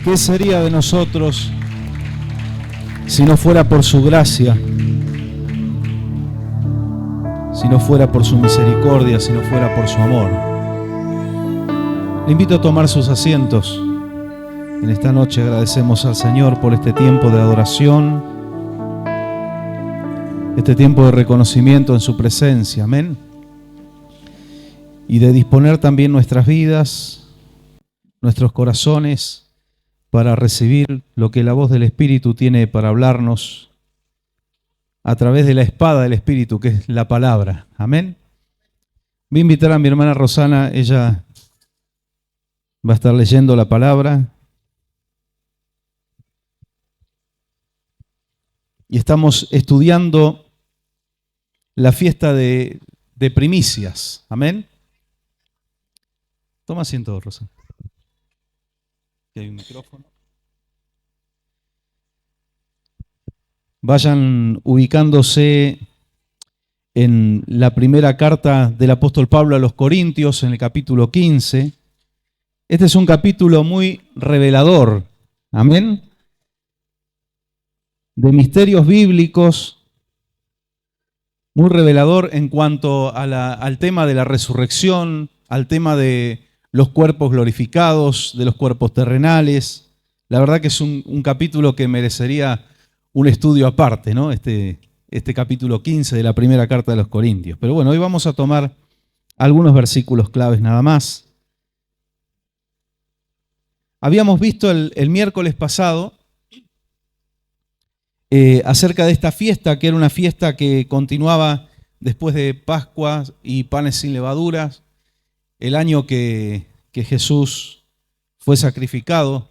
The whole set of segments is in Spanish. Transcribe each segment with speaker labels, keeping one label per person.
Speaker 1: ¿Qué sería de nosotros si no fuera por su gracia, si no fuera por su misericordia, si no fuera por su amor? Le invito a tomar sus asientos. En esta noche agradecemos al Señor por este tiempo de adoración, este tiempo de reconocimiento en su presencia, amén. Y de disponer también nuestras vidas, nuestros corazones, para recibir lo que la voz del Espíritu tiene para hablarnos a través de la espada del Espíritu, que es la palabra. Amén. Voy a invitar a mi hermana Rosana, ella va a estar leyendo la palabra. Y estamos estudiando la fiesta de primicias. Amén. Toma asiento, Rosana. Aquí hay un micrófono. Vayan ubicándose en la primera carta del apóstol Pablo a los Corintios, en el capítulo 15. Este es un capítulo muy revelador, amén, de misterios bíblicos, muy revelador en cuanto a al tema de la resurrección, al tema de los cuerpos glorificados, de los cuerpos terrenales. La verdad que es un capítulo que merecería un estudio aparte, ¿no? Este capítulo 15 de la primera carta de los Corintios. Pero bueno, hoy vamos a tomar algunos versículos claves nada más. Habíamos visto el miércoles pasado acerca de esta fiesta, que era una fiesta que continuaba después de Pascua y panes sin levaduras, el año que Jesús fue sacrificado.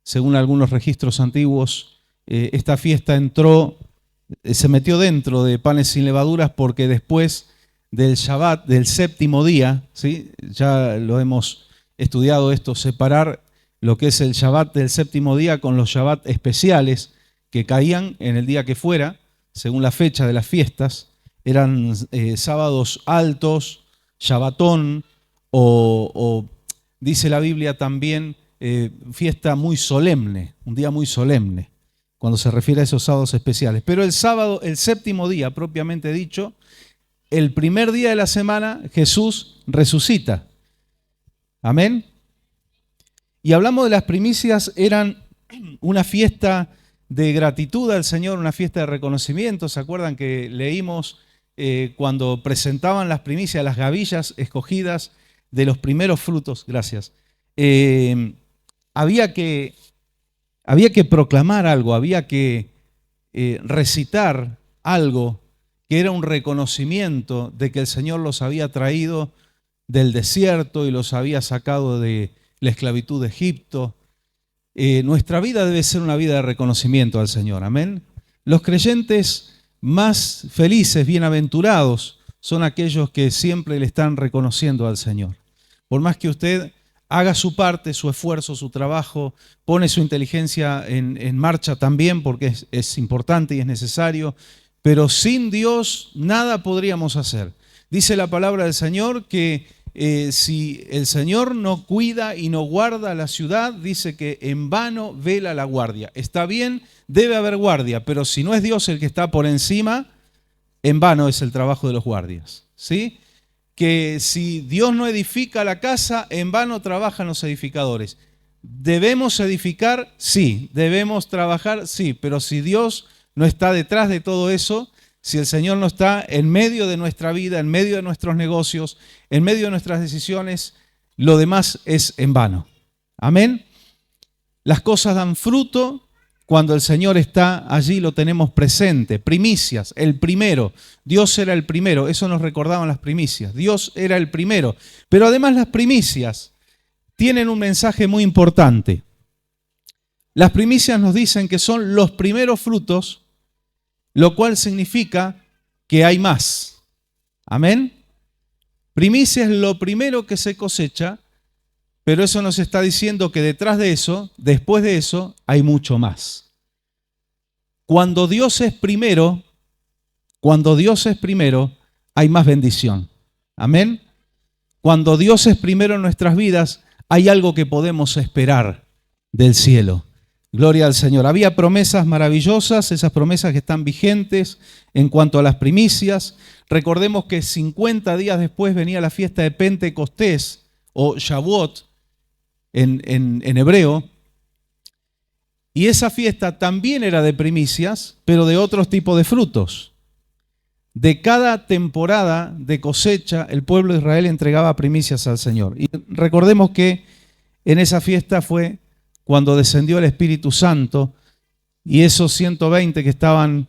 Speaker 1: Según algunos registros antiguos, esta fiesta se metió dentro de panes sin levaduras porque después del Shabbat, del séptimo día, ¿sí? Ya lo hemos estudiado esto, separar lo que es el Shabbat del séptimo día con los Shabbat especiales que caían en el día que fuera, según la fecha de las fiestas. Eran sábados altos, Shabbatón, o dice la Biblia también fiesta muy solemne, un día muy solemne, cuando se refiere a esos sábados especiales. Pero el sábado, el séptimo día, propiamente dicho, el primer día de la semana, Jesús resucita. Amén. Y hablamos de las primicias, eran una fiesta de gratitud al Señor, una fiesta de reconocimiento. ¿Se acuerdan que leímos cuando presentaban las primicias, las gavillas escogidas de los primeros frutos? Gracias. Había que proclamar algo, había que recitar algo que era un reconocimiento de que el Señor los había traído del desierto y los había sacado de la esclavitud de Egipto. Nuestra vida debe ser una vida de reconocimiento al Señor, amén. Los creyentes más felices, bienaventurados, son aquellos que siempre le están reconociendo al Señor. Por más que usted haga su parte, su esfuerzo, su trabajo, pone su inteligencia en marcha también, porque es importante y es necesario, pero sin Dios nada podríamos hacer. Dice la palabra del Señor que si el Señor no cuida y no guarda la ciudad, dice que en vano vela la guardia. Está bien, debe haber guardia, pero si no es Dios el que está por encima, en vano es el trabajo de los guardias, ¿sí? Que si Dios no edifica la casa, en vano trabajan los edificadores. ¿Debemos edificar? Sí. ¿Debemos trabajar? Sí. Pero si Dios no está detrás de todo eso, si el Señor no está en medio de nuestra vida, en medio de nuestros negocios, en medio de nuestras decisiones, lo demás es en vano. Amén. Las cosas dan fruto cuando el Señor está allí, lo tenemos presente. Primicias, el primero. Dios era el primero, eso nos recordaban las primicias. Dios era el primero. Pero además las primicias tienen un mensaje muy importante. Las primicias nos dicen que son los primeros frutos, lo cual significa que hay más. Amén. Primicia es lo primero que se cosecha, pero eso nos está diciendo que detrás de eso, después de eso, hay mucho más. Cuando Dios es primero, hay más bendición. Amén. Cuando Dios es primero en nuestras vidas, hay algo que podemos esperar del cielo. Gloria al Señor. Había promesas maravillosas, esas promesas que están vigentes en cuanto a las primicias. Recordemos que 50 días después venía la fiesta de Pentecostés, o Shavuot en hebreo, y esa fiesta también era de primicias, pero de otros tipos de frutos. De cada temporada de cosecha, el pueblo de Israel entregaba primicias al Señor. Y recordemos que en esa fiesta fue cuando descendió el Espíritu Santo y esos 120 que estaban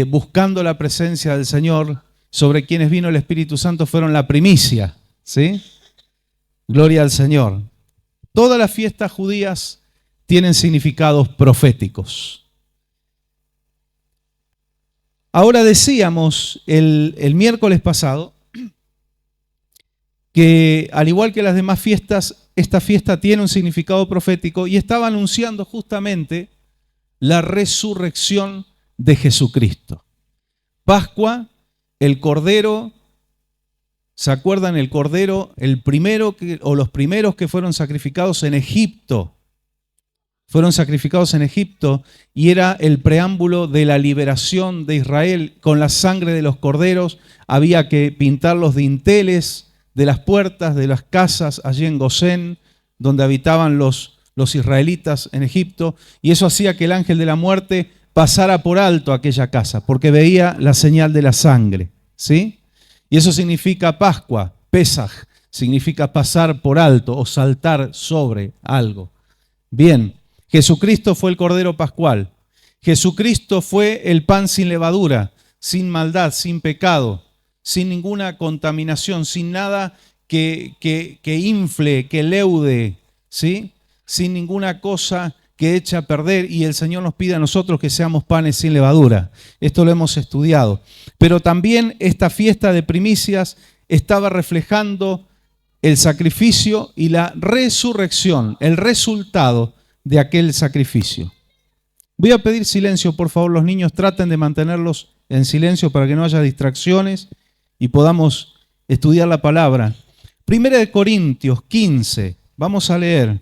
Speaker 1: buscando la presencia del Señor, sobre quienes vino el Espíritu Santo, fueron la primicia, ¿sí? Gloria al Señor. Todas las fiestas judías tienen significados proféticos. Ahora decíamos el miércoles pasado que al igual que las demás fiestas, esta fiesta tiene un significado profético y estaba anunciando justamente la resurrección de Jesucristo. Pascua, el Cordero, ¿se acuerdan? El Cordero, el primero o los primeros que fueron sacrificados en Egipto. Fueron sacrificados en Egipto y era el preámbulo de la liberación de Israel. Con la sangre de los corderos había que pintar los dinteles de las puertas de las casas allí en Gosén, donde habitaban los israelitas en Egipto, y eso hacía que el ángel de la muerte pasara por alto aquella casa, porque veía la señal de la sangre, ¿sí? Y eso significa Pascua, Pesaj, significa pasar por alto o saltar sobre algo. Bien, Jesucristo fue el Cordero Pascual. Jesucristo fue el pan sin levadura, sin maldad, sin pecado, sin ninguna contaminación, sin nada que infle, que leude, ¿sí? Sin ninguna cosa que eche a perder, y el Señor nos pide a nosotros que seamos panes sin levadura. Esto lo hemos estudiado. Pero también esta fiesta de primicias estaba reflejando el sacrificio y la resurrección, el resultado de aquel sacrificio. Voy a pedir silencio, por favor, los niños traten de mantenerlos en silencio para que no haya distracciones y podamos estudiar la palabra. Primera de Corintios 15, vamos a leer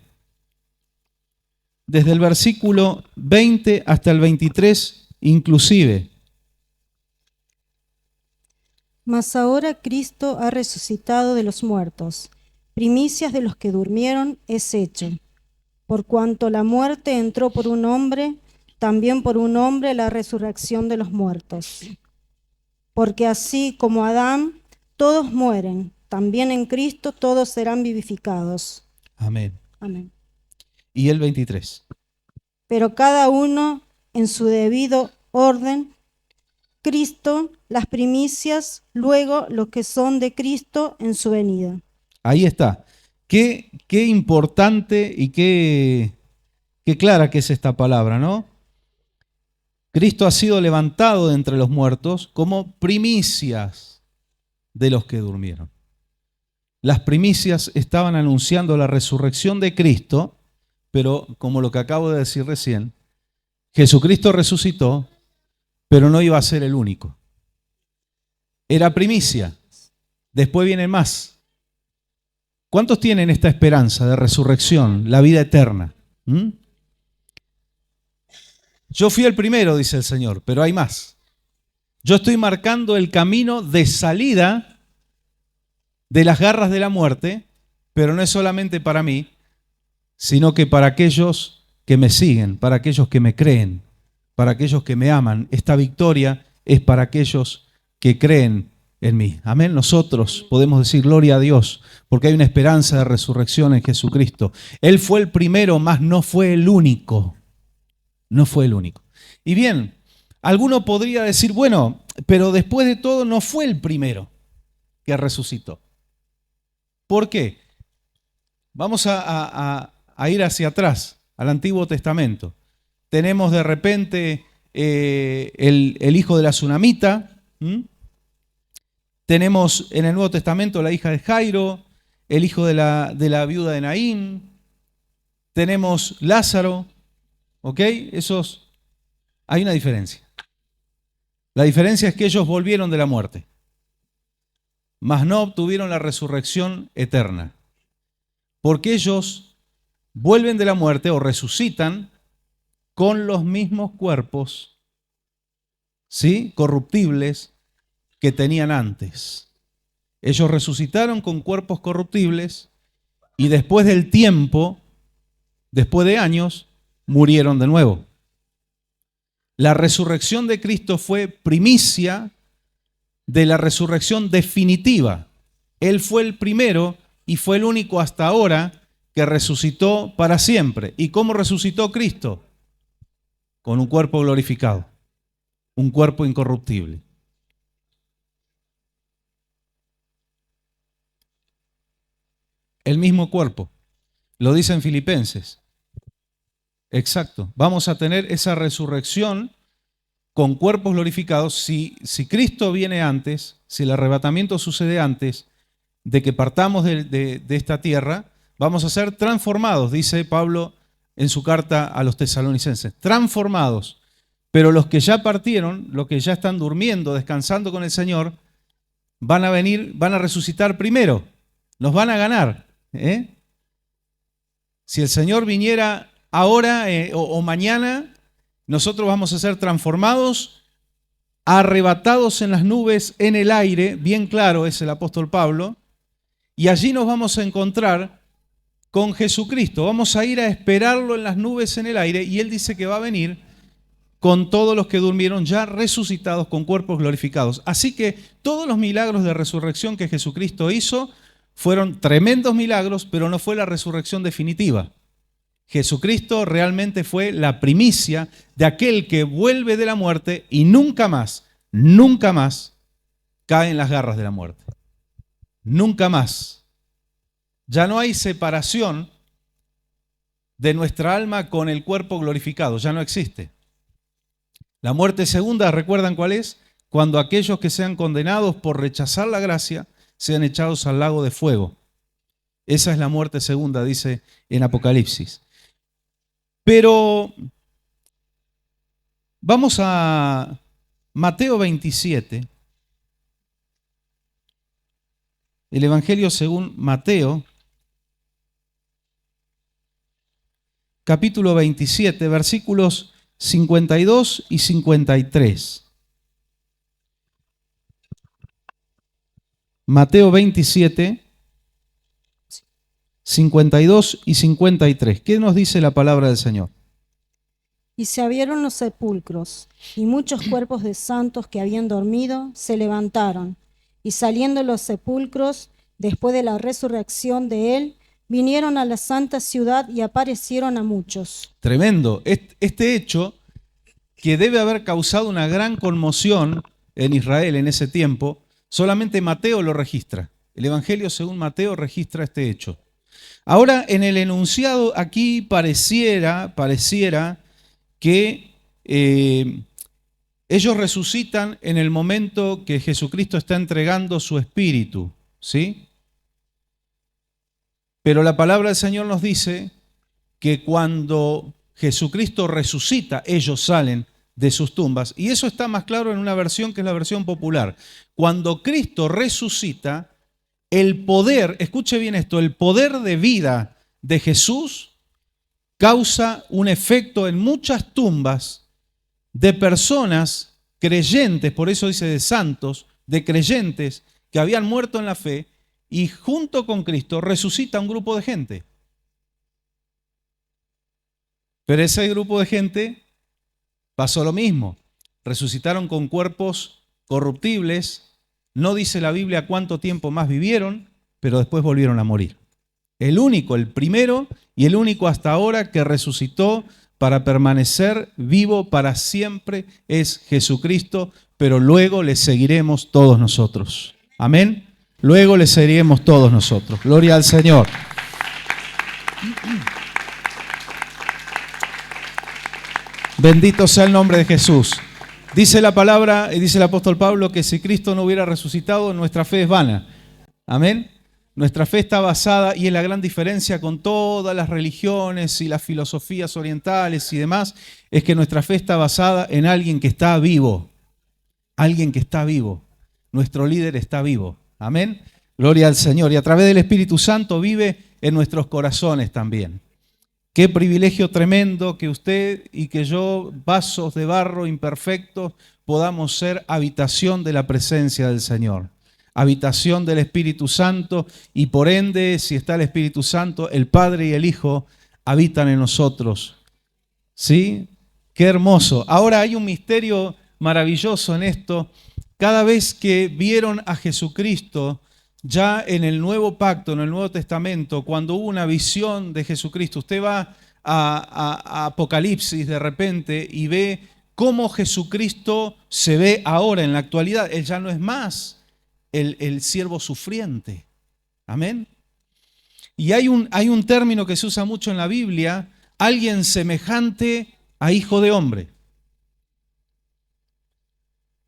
Speaker 1: desde el versículo 20 hasta el 23 inclusive.
Speaker 2: Mas ahora Cristo ha resucitado de los muertos, primicias de los que durmieron es hecho. Por cuanto la muerte entró por un hombre, también por un hombre la resurrección de los muertos. Porque así como Adán, todos mueren, también en Cristo todos serán vivificados.
Speaker 1: Amén.
Speaker 2: Amén.
Speaker 1: Y el 23.
Speaker 2: Pero cada uno en su debido orden, Cristo, las primicias, luego los que son de Cristo en su venida.
Speaker 1: Ahí está. Qué importante y qué clara que es esta palabra, ¿no? Cristo ha sido levantado de entre los muertos como primicias de los que durmieron. Las primicias estaban anunciando la resurrección de Cristo, pero como lo que acabo de decir recién, Jesucristo resucitó, pero no iba a ser el único. Era primicia. Después vienen más. ¿Cuántos tienen esta esperanza de resurrección, la vida eterna? Yo fui el primero, dice el Señor, pero hay más. Yo estoy marcando el camino de salida de las garras de la muerte, pero no es solamente para mí, sino que para aquellos que me siguen, para aquellos que me creen, para aquellos que me aman. Esta victoria es para aquellos que creen en mí. Amén. Nosotros podemos decir gloria a Dios, porque hay una esperanza de resurrección en Jesucristo. Él fue el primero, mas no fue el único. No fue el único. Y bien, alguno podría decir, bueno, pero después de todo no fue el primero que resucitó. ¿Por qué? Vamos a ir hacia atrás, al Antiguo Testamento. Tenemos de repente el hijo de la Tsunamita. Tenemos en el Nuevo Testamento la hija de Jairo, el hijo de la viuda de Naín. Tenemos Lázaro. ¿Ok? Hay una diferencia. La diferencia es que ellos volvieron de la muerte, mas no obtuvieron la resurrección eterna. Porque ellos vuelven de la muerte o resucitan con los mismos cuerpos, ¿sí?, corruptibles que tenían antes. Ellos resucitaron con cuerpos corruptibles y después del tiempo, después de años, murieron de nuevo. La resurrección de Cristo fue primicia de la resurrección definitiva. Él fue el primero y fue el único hasta ahora que resucitó para siempre. ¿Y cómo resucitó Cristo? Con un cuerpo glorificado, un cuerpo incorruptible. El mismo cuerpo, lo dice en Filipenses. Exacto, vamos a tener esa resurrección con cuerpos glorificados. Si Cristo viene antes, si el arrebatamiento sucede antes de que partamos de esta tierra, vamos a ser transformados, dice Pablo en su carta a los tesalonicenses, transformados. Pero los que ya partieron, los que ya están durmiendo, descansando con el Señor, van a resucitar primero, nos van a ganar. Si el Señor viniera ahora o mañana, nosotros vamos a ser transformados, arrebatados en las nubes, en el aire, bien claro es el apóstol Pablo, y allí nos vamos a encontrar con Jesucristo. Vamos a ir a esperarlo en las nubes, en el aire, y Él dice que va a venir con todos los que durmieron ya resucitados con cuerpos glorificados. Así que todos los milagros de resurrección que Jesucristo hizo fueron tremendos milagros, pero no fue la resurrección definitiva. Jesucristo realmente fue la primicia de aquel que vuelve de la muerte y nunca más cae en las garras de la muerte. Nunca más. Ya no hay separación de nuestra alma con el cuerpo glorificado, ya no existe. La muerte segunda, ¿recuerdan cuál es? Cuando aquellos que sean condenados por rechazar la gracia sean echados al lago de fuego. Esa es la muerte segunda, dice en Apocalipsis. Pero vamos a Mateo 27, el Evangelio según Mateo, capítulo 27, versículos 52 y 53. Mateo 27, 52 y 53. ¿Qué nos dice la palabra del Señor?
Speaker 2: Y se abrieron los sepulcros, y muchos cuerpos de santos que habían dormido se levantaron, y saliendo los sepulcros, después de la resurrección de Él, vinieron a la santa ciudad y aparecieron a muchos.
Speaker 1: Tremendo. Este hecho, que debe haber causado una gran conmoción en Israel en ese tiempo, solamente Mateo lo registra. El Evangelio según Mateo registra este hecho. Ahora, en el enunciado aquí pareciera que ellos resucitan en el momento que Jesucristo está entregando su espíritu, ¿sí? Pero la palabra del Señor nos dice que cuando Jesucristo resucita, ellos salen de sus tumbas. Y eso está más claro en una versión que es la versión popular. Cuando Cristo resucita, el poder, escuche bien esto, el poder de vida de Jesús causa un efecto en muchas tumbas de personas creyentes, por eso dice de santos, de creyentes que habían muerto en la fe, y junto con Cristo resucita un grupo de gente. Pero ese grupo de gente pasó lo mismo. Resucitaron con cuerpos corruptibles. No dice la Biblia cuánto tiempo más vivieron, pero después volvieron a morir. El único, el primero y el único hasta ahora que resucitó para permanecer vivo para siempre es Jesucristo, pero luego le seguiremos todos nosotros. Amén. Luego le seguiremos todos nosotros. Gloria al Señor. Bendito sea el nombre de Jesús. Dice la palabra, y dice el apóstol Pablo, que si Cristo no hubiera resucitado, nuestra fe es vana. Amén. Nuestra fe está basada, y es la gran diferencia con todas las religiones y las filosofías orientales y demás, es que nuestra fe está basada en alguien que está vivo. Alguien que está vivo. Nuestro líder está vivo. Amén. Gloria al Señor. Y a través del Espíritu Santo vive en nuestros corazones también. Qué privilegio tremendo que usted y que yo, vasos de barro imperfectos, podamos ser habitación de la presencia del Señor, habitación del Espíritu Santo, y por ende, si está el Espíritu Santo, el Padre y el Hijo habitan en nosotros. ¿Sí? Qué hermoso. Ahora hay un misterio maravilloso en esto. Cada vez que vieron a Jesucristo, ya en el Nuevo Pacto, en el Nuevo Testamento, cuando hubo una visión de Jesucristo, usted va a Apocalipsis de repente y ve cómo Jesucristo se ve ahora en la actualidad. Él ya no es más el siervo sufriente. Amén. Y hay un término que se usa mucho en la Biblia: alguien semejante a hijo de hombre.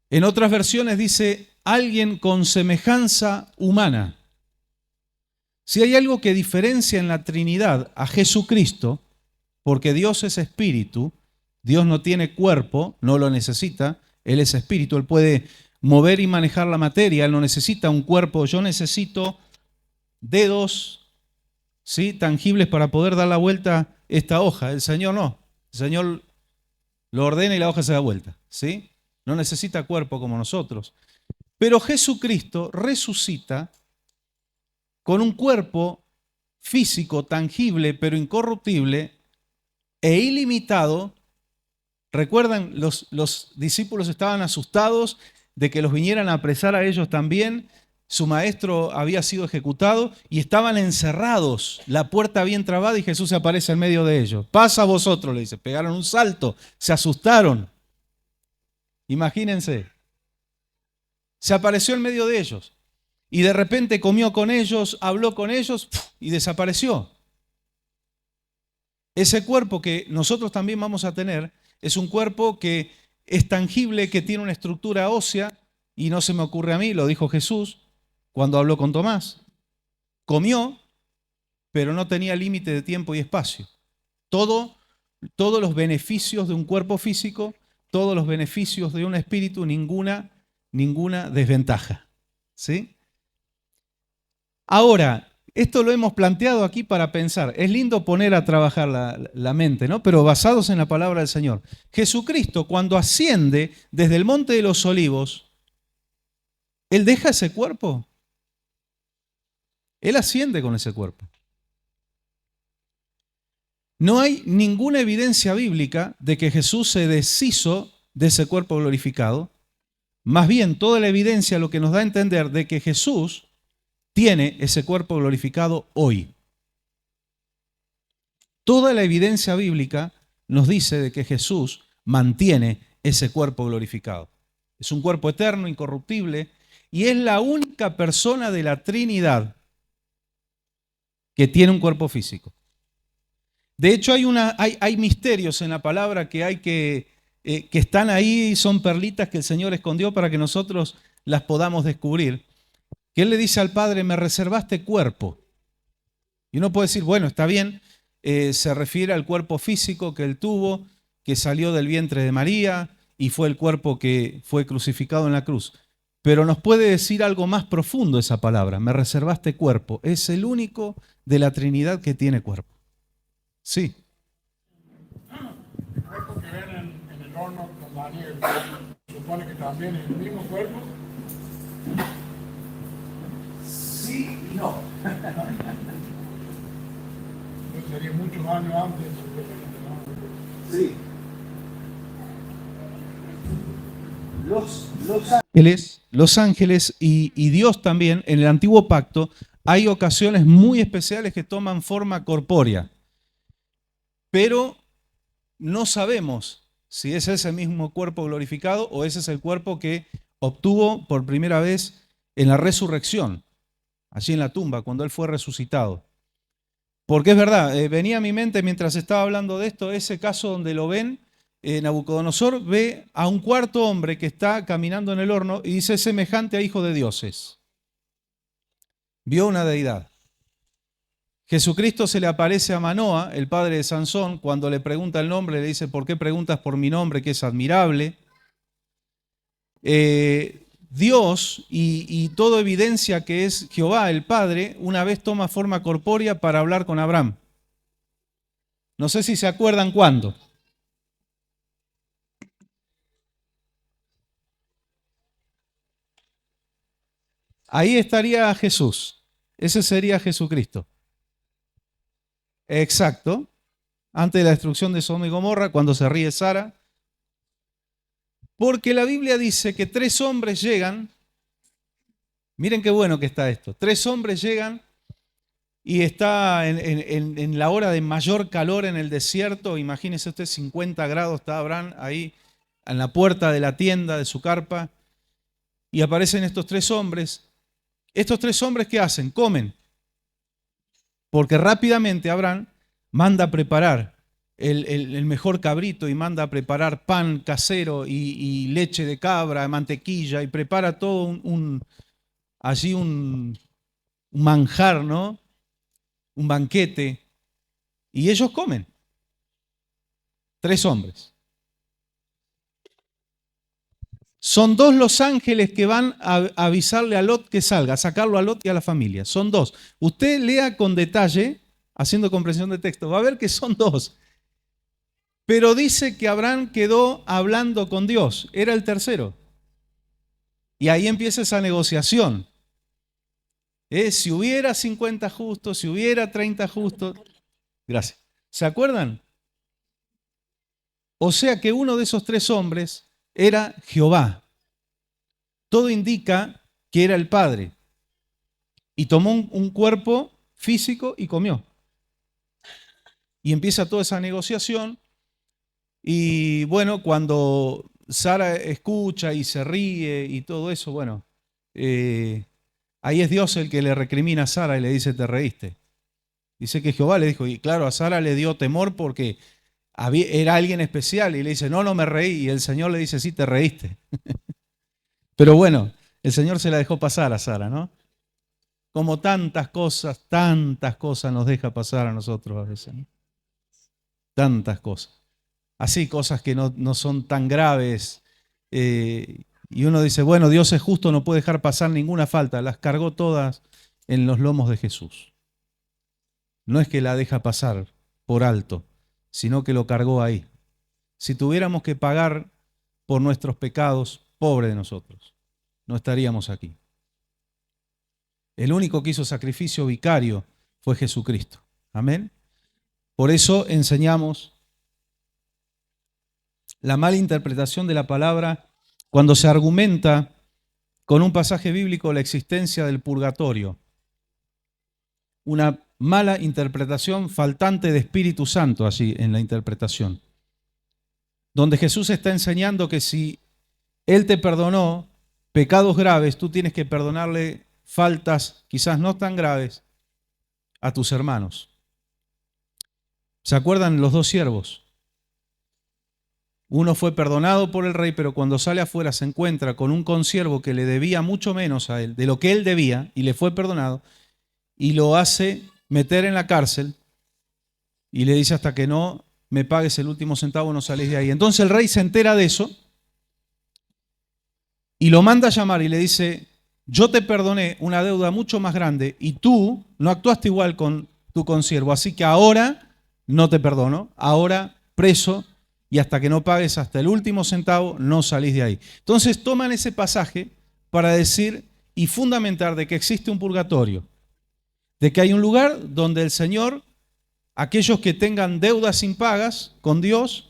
Speaker 1: En otras versiones dice alguien con semejanza humana. Si hay algo que diferencia en la Trinidad a Jesucristo, porque Dios es espíritu, Dios no tiene cuerpo, no lo necesita, Él es espíritu, Él puede mover y manejar la materia, Él no necesita un cuerpo. Yo necesito dedos, ¿sí?, tangibles para poder dar la vuelta esta hoja. El Señor no. El Señor lo ordena y la hoja se da vuelta, ¿sí? No necesita cuerpo como nosotros. Pero Jesucristo resucita con un cuerpo físico, tangible, pero incorruptible e ilimitado. ¿Recuerdan? Los discípulos estaban asustados de que los vinieran a apresar a ellos también. Su maestro había sido ejecutado y estaban encerrados, la puerta bien trabada, y Jesús se aparece en medio de ellos. Pasa a vosotros, le dice. Pegaron un salto, se asustaron. Imagínense. Se apareció en medio de ellos y de repente comió con ellos, habló con ellos y desapareció. Ese cuerpo que nosotros también vamos a tener es un cuerpo que es tangible, que tiene una estructura ósea, y no se me ocurre a mí, lo dijo Jesús cuando habló con Tomás. Comió, pero no tenía límite de tiempo y espacio. Todos los beneficios de un cuerpo físico, todos los beneficios de un espíritu, ninguna desventaja. ¿Sí? Ahora, esto lo hemos planteado aquí para pensar. Es lindo poner a trabajar la mente, ¿no? Pero basados en la palabra del Señor. Jesucristo, cuando asciende desde el Monte de los Olivos, ¿Él deja ese cuerpo? Él asciende con ese cuerpo. No hay ninguna evidencia bíblica de que Jesús se deshizo de ese cuerpo glorificado. Más bien, toda la evidencia lo que nos da a entender de que Jesús tiene ese cuerpo glorificado hoy. Toda la evidencia bíblica nos dice de que Jesús mantiene ese cuerpo glorificado. Es un cuerpo eterno, incorruptible, y es la única persona de la Trinidad que tiene un cuerpo físico. De hecho, hay misterios en la palabra que están ahí, son perlitas que el Señor escondió para que nosotros las podamos descubrir. Que Él le dice al Padre: me reservaste cuerpo. Y uno puede decir, bueno, está bien, se refiere al cuerpo físico que Él tuvo, que salió del vientre de María y fue el cuerpo que fue crucificado en la cruz. Pero nos puede decir algo más profundo esa palabra: me reservaste cuerpo. Es el único de la Trinidad que tiene cuerpo. Sí.
Speaker 3: El cuerpo que ven en el horno con Daniel, supone que también es el mismo cuerpo.
Speaker 1: Sí y no.
Speaker 3: Sería muchos años antes.
Speaker 1: Sí. Los ángeles y Dios también, en el Antiguo Pacto, hay ocasiones muy especiales que toman forma corpórea. Pero no sabemos si es ese mismo cuerpo glorificado o ese es el cuerpo que obtuvo por primera vez en la resurrección, allí en la tumba, cuando Él fue resucitado. Porque es verdad, venía a mi mente mientras estaba hablando de esto, ese caso donde lo ven, Nabucodonosor ve a un cuarto hombre que está caminando en el horno y dice: semejante a hijo de dioses. Vio una deidad. Jesucristo se le aparece a Manoa, el padre de Sansón, cuando le pregunta el nombre, le dice: ¿por qué preguntas por mi nombre, que es admirable? Dios y todo evidencia que es Jehová, el Padre, una vez toma forma corpórea para hablar con Abraham. No sé si se acuerdan cuándo. Ahí estaría Jesús. Ese sería Jesucristo. Exacto. Antes de la destrucción de Sodoma y Gomorra, cuando se ríe Sara. Porque la Biblia dice que 3 hombres llegan. Miren qué bueno que está esto. 3 hombres llegan y está en la hora de mayor calor en el desierto. Imagínese usted, 50 grados, está Abraham ahí en la puerta de la tienda de su carpa. Y aparecen estos 3 hombres. Estos 3 hombres, ¿qué hacen? Comen. Porque rápidamente Abraham manda a preparar el mejor cabrito y manda a preparar pan casero y leche de cabra, mantequilla, y prepara todo allí un manjar, ¿no? Un banquete. Y ellos comen. 3 hombres. Son 2 los ángeles que van a avisarle a Lot que salga, a sacarlo a Lot y a la familia. Son 2. Usted lea con detalle, haciendo comprensión de texto, va a ver que son 2. Pero dice que Abraham quedó hablando con Dios. Era el tercero. Y ahí empieza esa negociación. Si hubiera 50 justos, si hubiera 30 justos. Gracias. ¿Se acuerdan? O sea que uno de esos 3 hombres era Jehová. Todo indica que era el Padre. Y tomó un cuerpo físico y comió. Y empieza toda esa negociación. Y bueno, cuando Sara escucha y se ríe y todo eso, bueno, ahí es Dios el que le recrimina a Sara y le dice, te reíste. Dice que Jehová le dijo, y claro, a Sara le dio temor porque era alguien especial y le dice, no, no me reí. Y el Señor le dice, sí, te reíste. Pero bueno, el Señor se la dejó pasar a Sara, ¿no? Como tantas cosas nos deja pasar a nosotros a veces, ¿no? Tantas cosas. Así, cosas que no son tan graves. Y uno dice, bueno, Dios es justo, no puede dejar pasar ninguna falta. Las cargó todas en los lomos de Jesús. No es que la deja pasar por alto, sino que lo cargó ahí. Si tuviéramos que pagar por nuestros pecados, pobre de nosotros, no estaríamos aquí. El único que hizo sacrificio vicario fue Jesucristo. Amén. Por eso enseñamos la mala interpretación de la palabra cuando se argumenta con un pasaje bíblico la existencia del purgatorio. Una mala interpretación faltante de Espíritu Santo allí en la interpretación. Donde Jesús está enseñando que si Él te perdonó pecados graves, tú tienes que perdonarle faltas quizás no tan graves a tus hermanos. ¿Se acuerdan los 2 siervos? Uno fue perdonado por el rey, pero cuando sale afuera se encuentra con un consiervo que le debía mucho menos a él de lo que él debía y le fue perdonado y lo hace meter en la cárcel y le dice hasta que no me pagues el último centavo no salís de ahí. Entonces el rey se entera de eso y lo manda a llamar y le dice, yo te perdoné una deuda mucho más grande y tú no actuaste igual con tu consiervo, así que ahora no te perdono, ahora preso y hasta que no pagues hasta el último centavo no salís de ahí. Entonces toman ese pasaje para decir y fundamentar de que existe un purgatorio, de que hay un lugar donde el Señor, aquellos que tengan deudas impagas con Dios,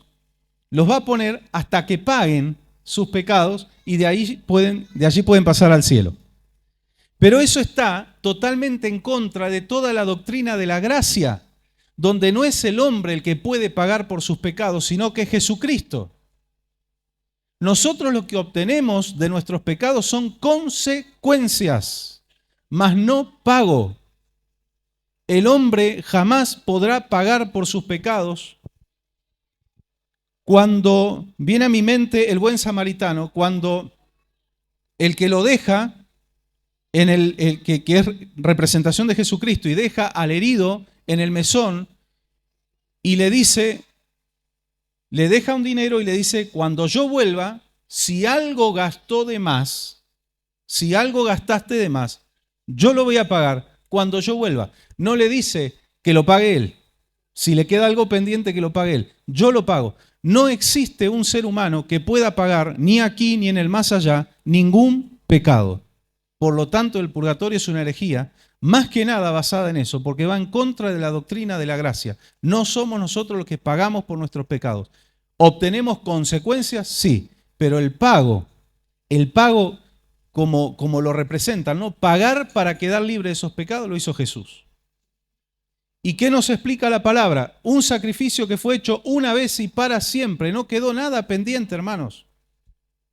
Speaker 1: los va a poner hasta que paguen sus pecados y de allí pueden pasar al cielo. Pero eso está totalmente en contra de toda la doctrina de la gracia, donde no es el hombre el que puede pagar por sus pecados, sino que es Jesucristo. Nosotros lo que obtenemos de nuestros pecados son consecuencias, mas no pago. El hombre jamás podrá pagar por sus pecados. Cuando viene a mi mente el buen samaritano, cuando el que lo deja, que es representación de Jesucristo, y deja al herido en el mesón y le deja un dinero y le dice, cuando yo vuelva, si algo gastó de más, si algo gastaste de más, yo lo voy a pagar cuando yo vuelva. No le dice que lo pague él, Si le queda algo pendiente, que lo pague Él. Yo lo pago. No existe un ser humano que pueda pagar, ni aquí ni en el más allá, ningún pecado. Por lo tanto, el purgatorio es una herejía, más que nada basada en eso, porque va en contra de la doctrina de la gracia. No somos nosotros los que pagamos por nuestros pecados. ¿Obtenemos consecuencias? Sí, pero el pago como lo representan, ¿no? Pagar para quedar libre de esos pecados lo hizo Jesús. ¿Y qué nos explica la palabra? Un sacrificio que fue hecho una vez y para siempre. No quedó nada pendiente, hermanos.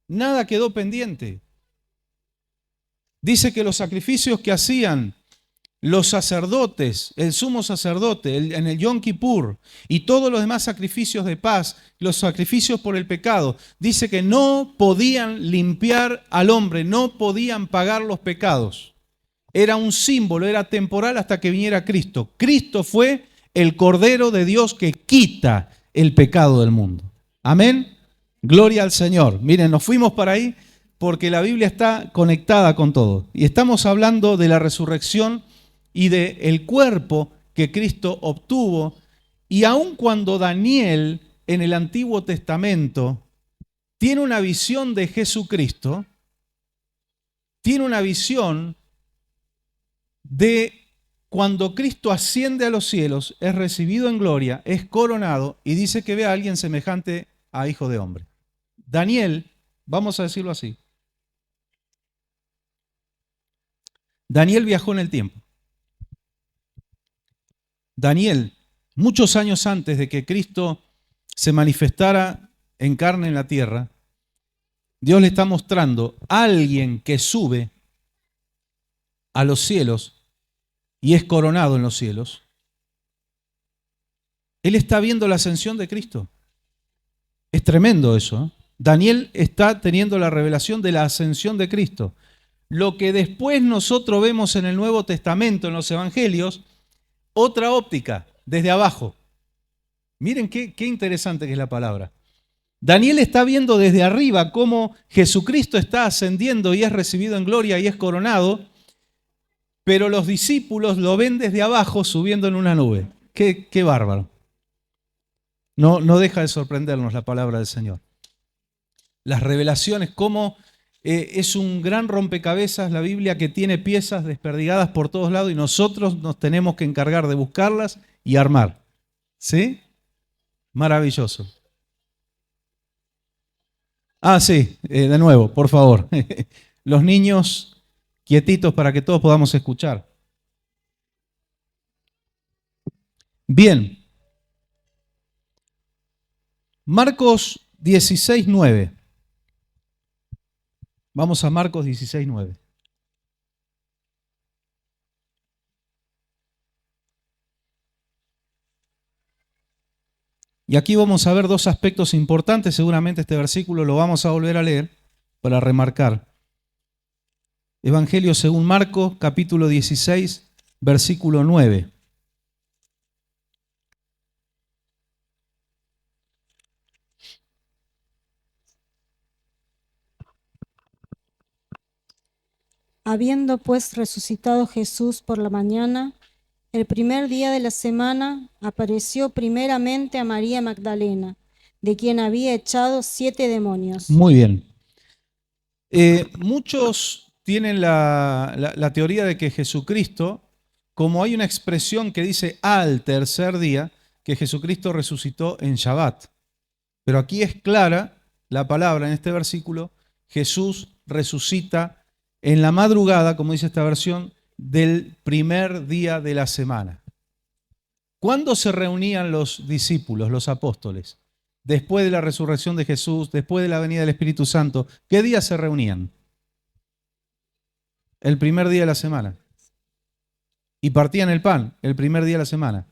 Speaker 1: Nada quedó pendiente. Dice que los sacrificios que hacían los sacerdotes, el sumo sacerdote, en el Yom Kippur y todos los demás sacrificios de paz, los sacrificios por el pecado, dice que no podían limpiar al hombre, no podían pagar los pecados. Era un símbolo, era temporal hasta que viniera Cristo. Cristo fue el Cordero de Dios que quita el pecado del mundo. Amén. Gloria al Señor. Miren, nos fuimos para ahí porque la Biblia está conectada con todo. Y estamos hablando de la resurrección y del cuerpo que Cristo obtuvo. Y aun cuando Daniel en el Antiguo Testamento tiene una visión de Jesucristo, tiene una visión de cuando Cristo asciende a los cielos, es recibido en gloria, es coronado y dice que ve a alguien semejante a hijo de hombre. Daniel, vamos a decirlo así, Daniel viajó en el tiempo. Daniel, muchos años antes de que Cristo se manifestara en carne en la tierra, Dios le está mostrando a alguien que sube a los cielos y es coronado en los cielos. Él está viendo la ascensión de Cristo. Es tremendo eso, ¿eh? Daniel está teniendo la revelación de la ascensión de Cristo. Lo que después nosotros vemos en el Nuevo Testamento, en los Evangelios, otra óptica, desde abajo. Miren qué interesante que es la palabra. Daniel está viendo desde arriba cómo Jesucristo está ascendiendo y es recibido en gloria y es coronado, pero los discípulos lo ven desde abajo subiendo en una nube. Qué bárbaro. No deja de sorprendernos la palabra del Señor. Las revelaciones, cómo es un gran rompecabezas la Biblia que tiene piezas desperdigadas por todos lados y nosotros nos tenemos que encargar de buscarlas y armar. ¿Sí? Maravilloso. Sí, de nuevo, por favor. Los niños quietitos para que todos podamos escuchar. Bien. Marcos 16:9. Vamos a Marcos 16:9. Y aquí vamos a ver dos aspectos importantes. Seguramente este versículo lo vamos a volver a leer para remarcar. Evangelio según Marcos, capítulo 16, versículo 9.
Speaker 2: Habiendo pues resucitado Jesús por la mañana, el primer día de la semana, apareció primeramente a María Magdalena, de quien había echado 7 demonios.
Speaker 1: Muy bien. Muchos tienen la teoría de que Jesucristo, como hay una expresión que dice al tercer día, que Jesucristo resucitó en Shabbat. Pero aquí es clara la palabra en este versículo, Jesús resucita en la madrugada, como dice esta versión, del primer día de la semana. ¿Cuándo se reunían los discípulos, los apóstoles? Después de la resurrección de Jesús, después de la venida del Espíritu Santo. ¿Qué día se reunían? El primer día de la semana. Y partían el pan el primer día de la semana.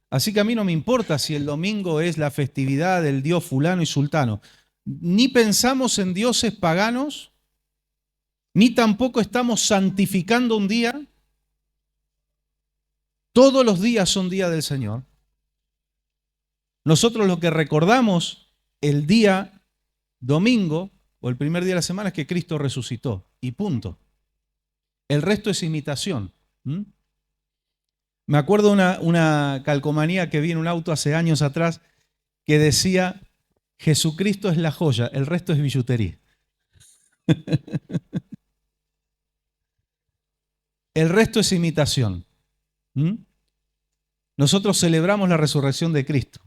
Speaker 1: Así que a mí no me importa si el domingo es la festividad del dios fulano y sultano. Ni pensamos en dioses paganos, ni tampoco estamos santificando un día. Todos los días son día del Señor. Nosotros lo que recordamos el día domingo o el primer día de la semana es que Cristo resucitó y punto. El resto es imitación. Me acuerdo una calcomanía que vi en un auto hace años atrás que decía, Jesucristo es la joya, el resto es billutería. El resto es imitación. ¿Mm? Nosotros celebramos la resurrección de Cristo.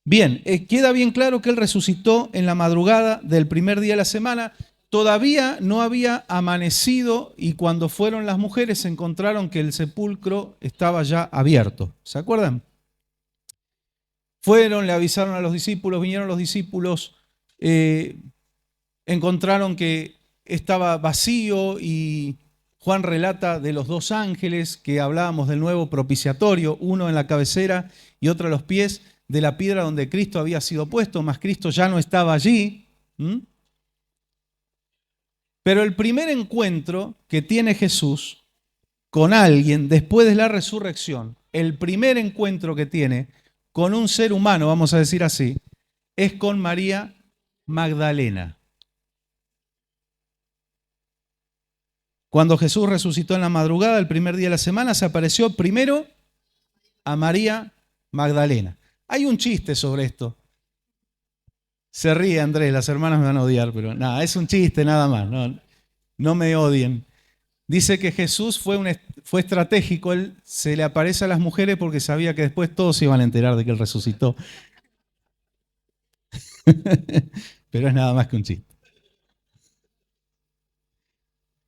Speaker 1: Bien, queda bien claro que Él resucitó en la madrugada del primer día de la semana. Todavía no había amanecido y cuando fueron las mujeres encontraron que el sepulcro estaba ya abierto. ¿Se acuerdan? Fueron, le avisaron a los discípulos, vinieron los discípulos, encontraron que estaba vacío y Juan relata de los dos ángeles que hablábamos del nuevo propiciatorio, uno en la cabecera y otro a los pies de la piedra donde Cristo había sido puesto, mas Cristo ya no estaba allí. Pero el primer encuentro que tiene Jesús con alguien después de la resurrección, el primer encuentro que tiene con un ser humano, vamos a decir así, es con María Magdalena. Cuando Jesús resucitó en la madrugada, el primer día de la semana, se apareció primero a María Magdalena. Hay un chiste sobre esto. Se ríe Andrés, las hermanas me van a odiar, pero nada, es un chiste nada más, no me odien. Dice que Jesús fue estratégico, Él se le aparece a las mujeres porque sabía que después todos se iban a enterar de que Él resucitó. Pero es nada más que un chiste.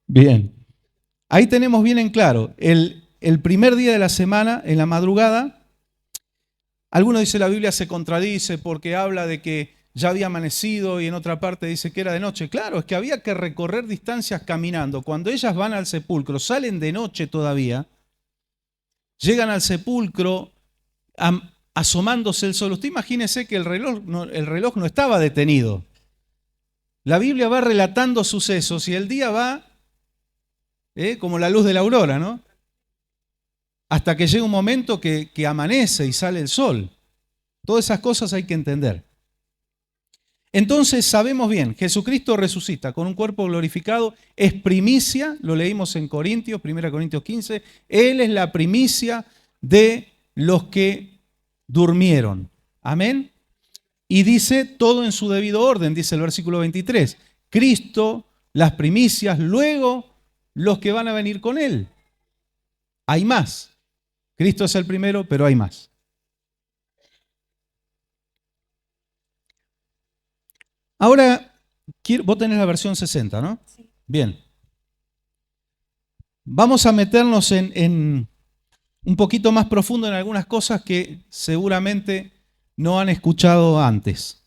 Speaker 1: Bien, ahí tenemos bien en claro, el primer día de la semana, en la madrugada, algunos dicen la Biblia se contradice porque habla de que ya había amanecido y en otra parte dice que era de noche. Claro, es que había que recorrer distancias caminando. Cuando ellas van al sepulcro, salen de noche todavía, llegan al sepulcro asomándose el sol. Usted imagínese que el reloj no estaba detenido. La Biblia va relatando sucesos y el día va como la luz de la aurora, ¿no? Hasta que llega un momento que amanece y sale el sol. Todas esas cosas hay que entender. Entonces sabemos bien, Jesucristo resucita con un cuerpo glorificado, es primicia, lo leímos en Corintios, 1 Corintios 15, Él es la primicia de los que durmieron. Amén. Y dice todo en su debido orden, dice el versículo 23. Cristo, las primicias, luego los que van a venir con Él. Hay más. Cristo es el primero, pero hay más. Ahora, vos tenés la versión 60, ¿no?
Speaker 2: Sí.
Speaker 1: Bien. Vamos a meternos en un poquito más profundo en algunas cosas que seguramente no han escuchado antes.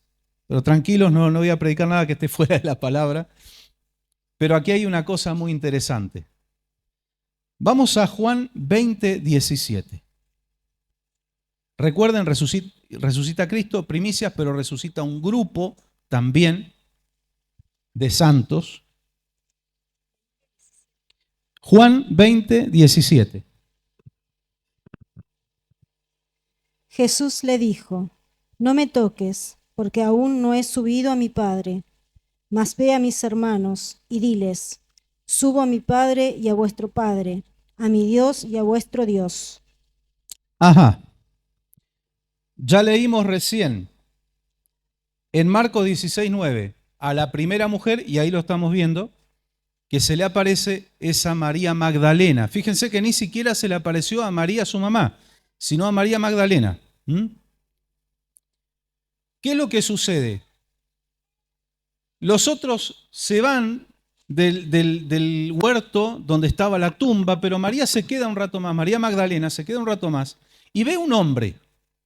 Speaker 1: Pero tranquilos, no voy a predicar nada que esté fuera de la palabra. Pero aquí hay una cosa muy interesante. Vamos a Juan 20, 17. Recuerden, resucita Cristo, primicias, pero resucita un grupo también de santos. Juan 20, 17.
Speaker 2: Jesús le dijo, no me toques, porque aún no he subido a mi Padre, mas ve a mis hermanos y diles, subo a mi Padre y a vuestro Padre, a mi Dios y a vuestro Dios.
Speaker 1: Ajá. Ya leímos recién en Marcos 16, 9 a la primera mujer, y ahí lo estamos viendo, que se le aparece esa María Magdalena. Fíjense que ni siquiera se le apareció a María su mamá, sino a María Magdalena. ¿Qué es lo que sucede? Los otros se van del huerto donde estaba la tumba, pero María se queda un rato más, María Magdalena se queda un rato más y ve un hombre.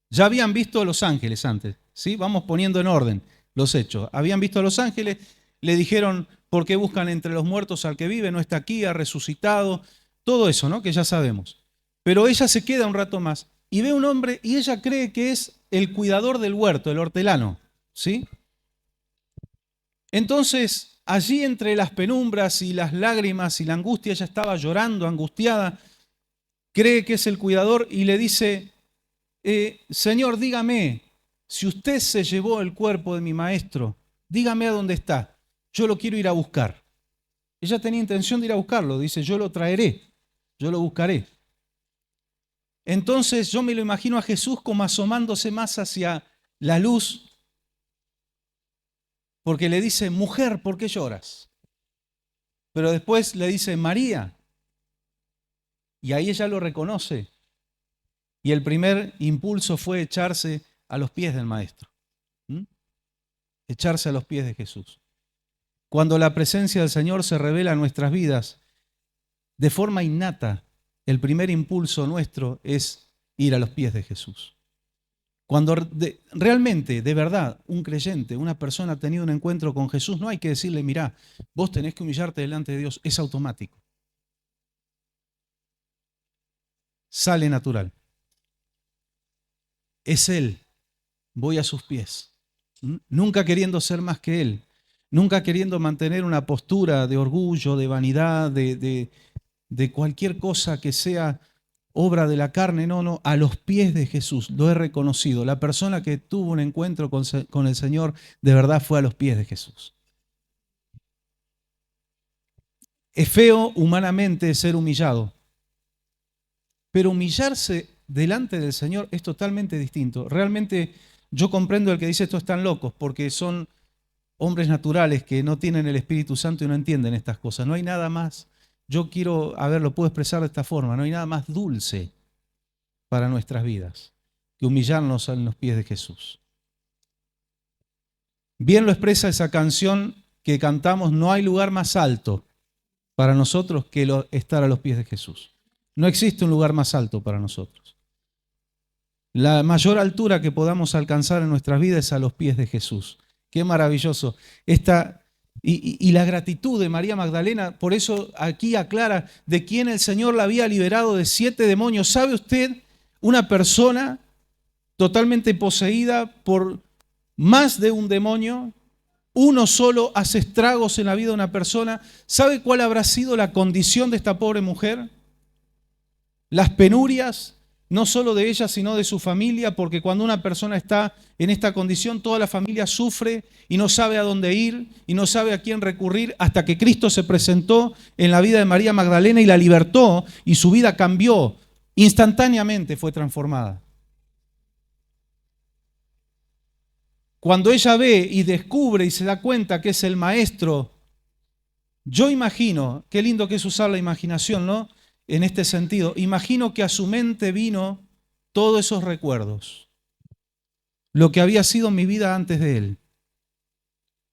Speaker 1: Ya habían visto a los ángeles antes, ¿sí? Vamos poniendo en orden los hechos. Habían visto a los ángeles, le dijeron, ¿por qué buscan entre los muertos al que vive? No está aquí, ha resucitado. Todo eso, ¿no? Que ya sabemos. Pero ella se queda un rato más y ve un hombre y ella cree que es el cuidador del huerto, el hortelano, ¿sí? Entonces, allí entre las penumbras y las lágrimas y la angustia, ella estaba llorando, angustiada, cree que es el cuidador y le dice, Señor, dígame, si usted se llevó el cuerpo de mi maestro, dígame a dónde está, yo lo quiero ir a buscar. Ella tenía intención de ir a buscarlo, dice, yo lo traeré, yo lo buscaré. Entonces yo me lo imagino a Jesús como asomándose más hacia la luz, porque le dice, mujer, ¿por qué lloras? Pero después le dice, María, y ahí ella lo reconoce. Y el primer impulso fue echarse a los pies del Maestro. Echarse a los pies de Jesús. Cuando la presencia del Señor se revela en nuestras vidas, de forma innata, el primer impulso nuestro es ir a los pies de Jesús. Cuando realmente, de verdad, un creyente, una persona ha tenido un encuentro con Jesús, no hay que decirle, mirá, vos tenés que humillarte delante de Dios, es automático. Sale natural. Es Él, voy a sus pies. Nunca queriendo ser más que Él, nunca queriendo mantener una postura de orgullo, de vanidad, de cualquier cosa que sea obra de la carne, no, a los pies de Jesús, lo he reconocido. La persona que tuvo un encuentro con el Señor de verdad fue a los pies de Jesús. Es feo humanamente ser humillado, pero humillarse delante del Señor es totalmente distinto. Realmente yo comprendo el que dice estos están locos, porque son hombres naturales que no tienen el Espíritu Santo y no entienden estas cosas. No hay nada más, yo quiero, lo puedo expresar de esta forma, no hay nada más dulce para nuestras vidas que humillarnos en los pies de Jesús. Bien lo expresa esa canción que cantamos, no hay lugar más alto para nosotros que estar a los pies de Jesús. No existe un lugar más alto para nosotros. La mayor altura que podamos alcanzar en nuestras vidas es a los pies de Jesús. Qué maravilloso. Y la gratitud de María Magdalena, por eso aquí aclara de quién el Señor la había liberado de 7 demonios. ¿Sabe usted? Una persona totalmente poseída por más de un demonio, uno solo hace estragos en la vida de una persona. ¿Sabe cuál habrá sido la condición de esta pobre mujer? Las penurias, no solo de ella, sino de su familia, porque cuando una persona está en esta condición, toda la familia sufre y no sabe a dónde ir y no sabe a quién recurrir, hasta que Cristo se presentó en la vida de María Magdalena y la libertó y su vida cambió. Instantáneamente fue transformada. Cuando ella ve y descubre y se da cuenta que es el Maestro, yo imagino, qué lindo que es usar la imaginación, ¿no? En este sentido, imagino que a su mente vino todos esos recuerdos, lo que había sido mi vida antes de Él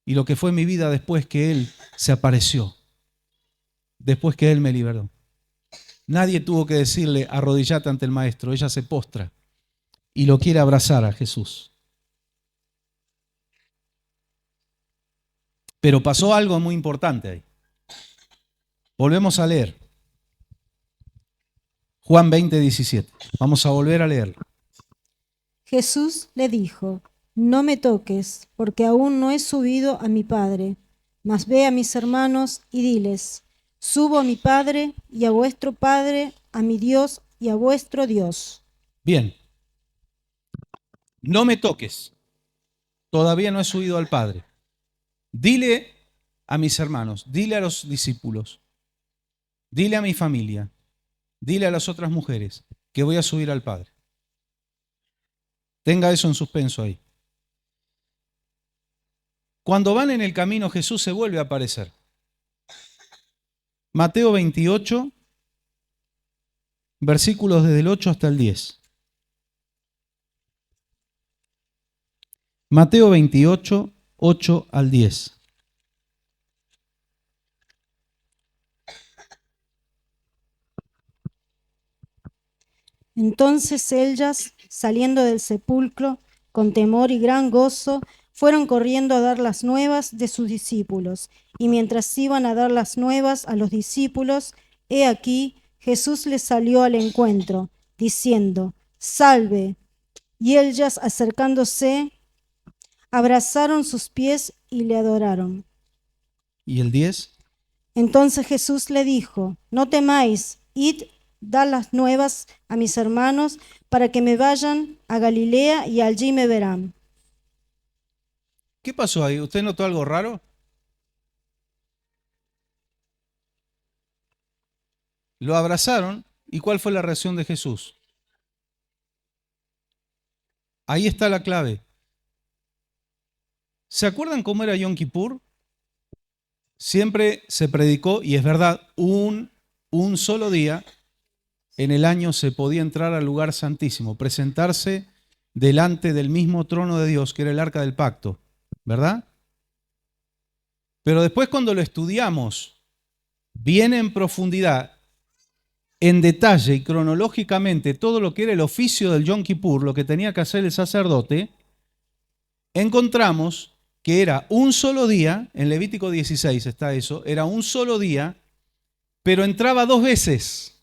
Speaker 1: y lo que fue mi vida después que Él se apareció, después que Él me liberó. Nadie tuvo que decirle arrodillate ante el Maestro, ella se postra y lo quiere abrazar a Jesús. Pero pasó algo muy importante ahí. Volvemos a leer. Juan 20:17. Vamos a volver a leerlo.
Speaker 2: Jesús le dijo, no me toques, porque aún no he subido a mi Padre, mas ve a mis hermanos y diles, subo a mi Padre y a vuestro Padre, a mi Dios y a vuestro Dios.
Speaker 1: Bien. No me toques. Todavía no he subido al Padre. Dile a mis hermanos, dile a los discípulos, dile a mi familia, dile a las otras mujeres que voy a subir al Padre. Tenga eso en suspenso ahí. Cuando van en el camino, Jesús se vuelve a aparecer. Mateo 28, versículos desde el 8 hasta el 10. Mateo 28, 8 al 10.
Speaker 2: Entonces ellas, saliendo del sepulcro, con temor y gran gozo, fueron corriendo a dar las nuevas de sus discípulos. Y mientras iban a dar las nuevas a los discípulos, he aquí, Jesús les salió al encuentro, diciendo, salve. Y ellas, acercándose, abrazaron sus pies y le adoraron.
Speaker 1: ¿Y el 10?
Speaker 2: Entonces Jesús le dijo, no temáis, id, dad las nuevas a mis hermanos para que me vayan a Galilea y allí me verán.
Speaker 1: ¿Qué pasó ahí? ¿Usted notó algo raro? Lo abrazaron. ¿Y cuál fue la reacción de Jesús? Ahí está la clave. ¿Se acuerdan cómo era Yom Kippur? Siempre se predicó, y es verdad, un solo día en el año se podía entrar al lugar santísimo, presentarse delante del mismo trono de Dios, que era el arca del pacto, ¿verdad? Pero después, cuando lo estudiamos bien en profundidad, en detalle y cronológicamente, todo lo que era el oficio del Yom Kippur, lo que tenía que hacer el sacerdote, encontramos que era un solo día, en Levítico 16 está eso, era un solo día, pero entraba 2 veces.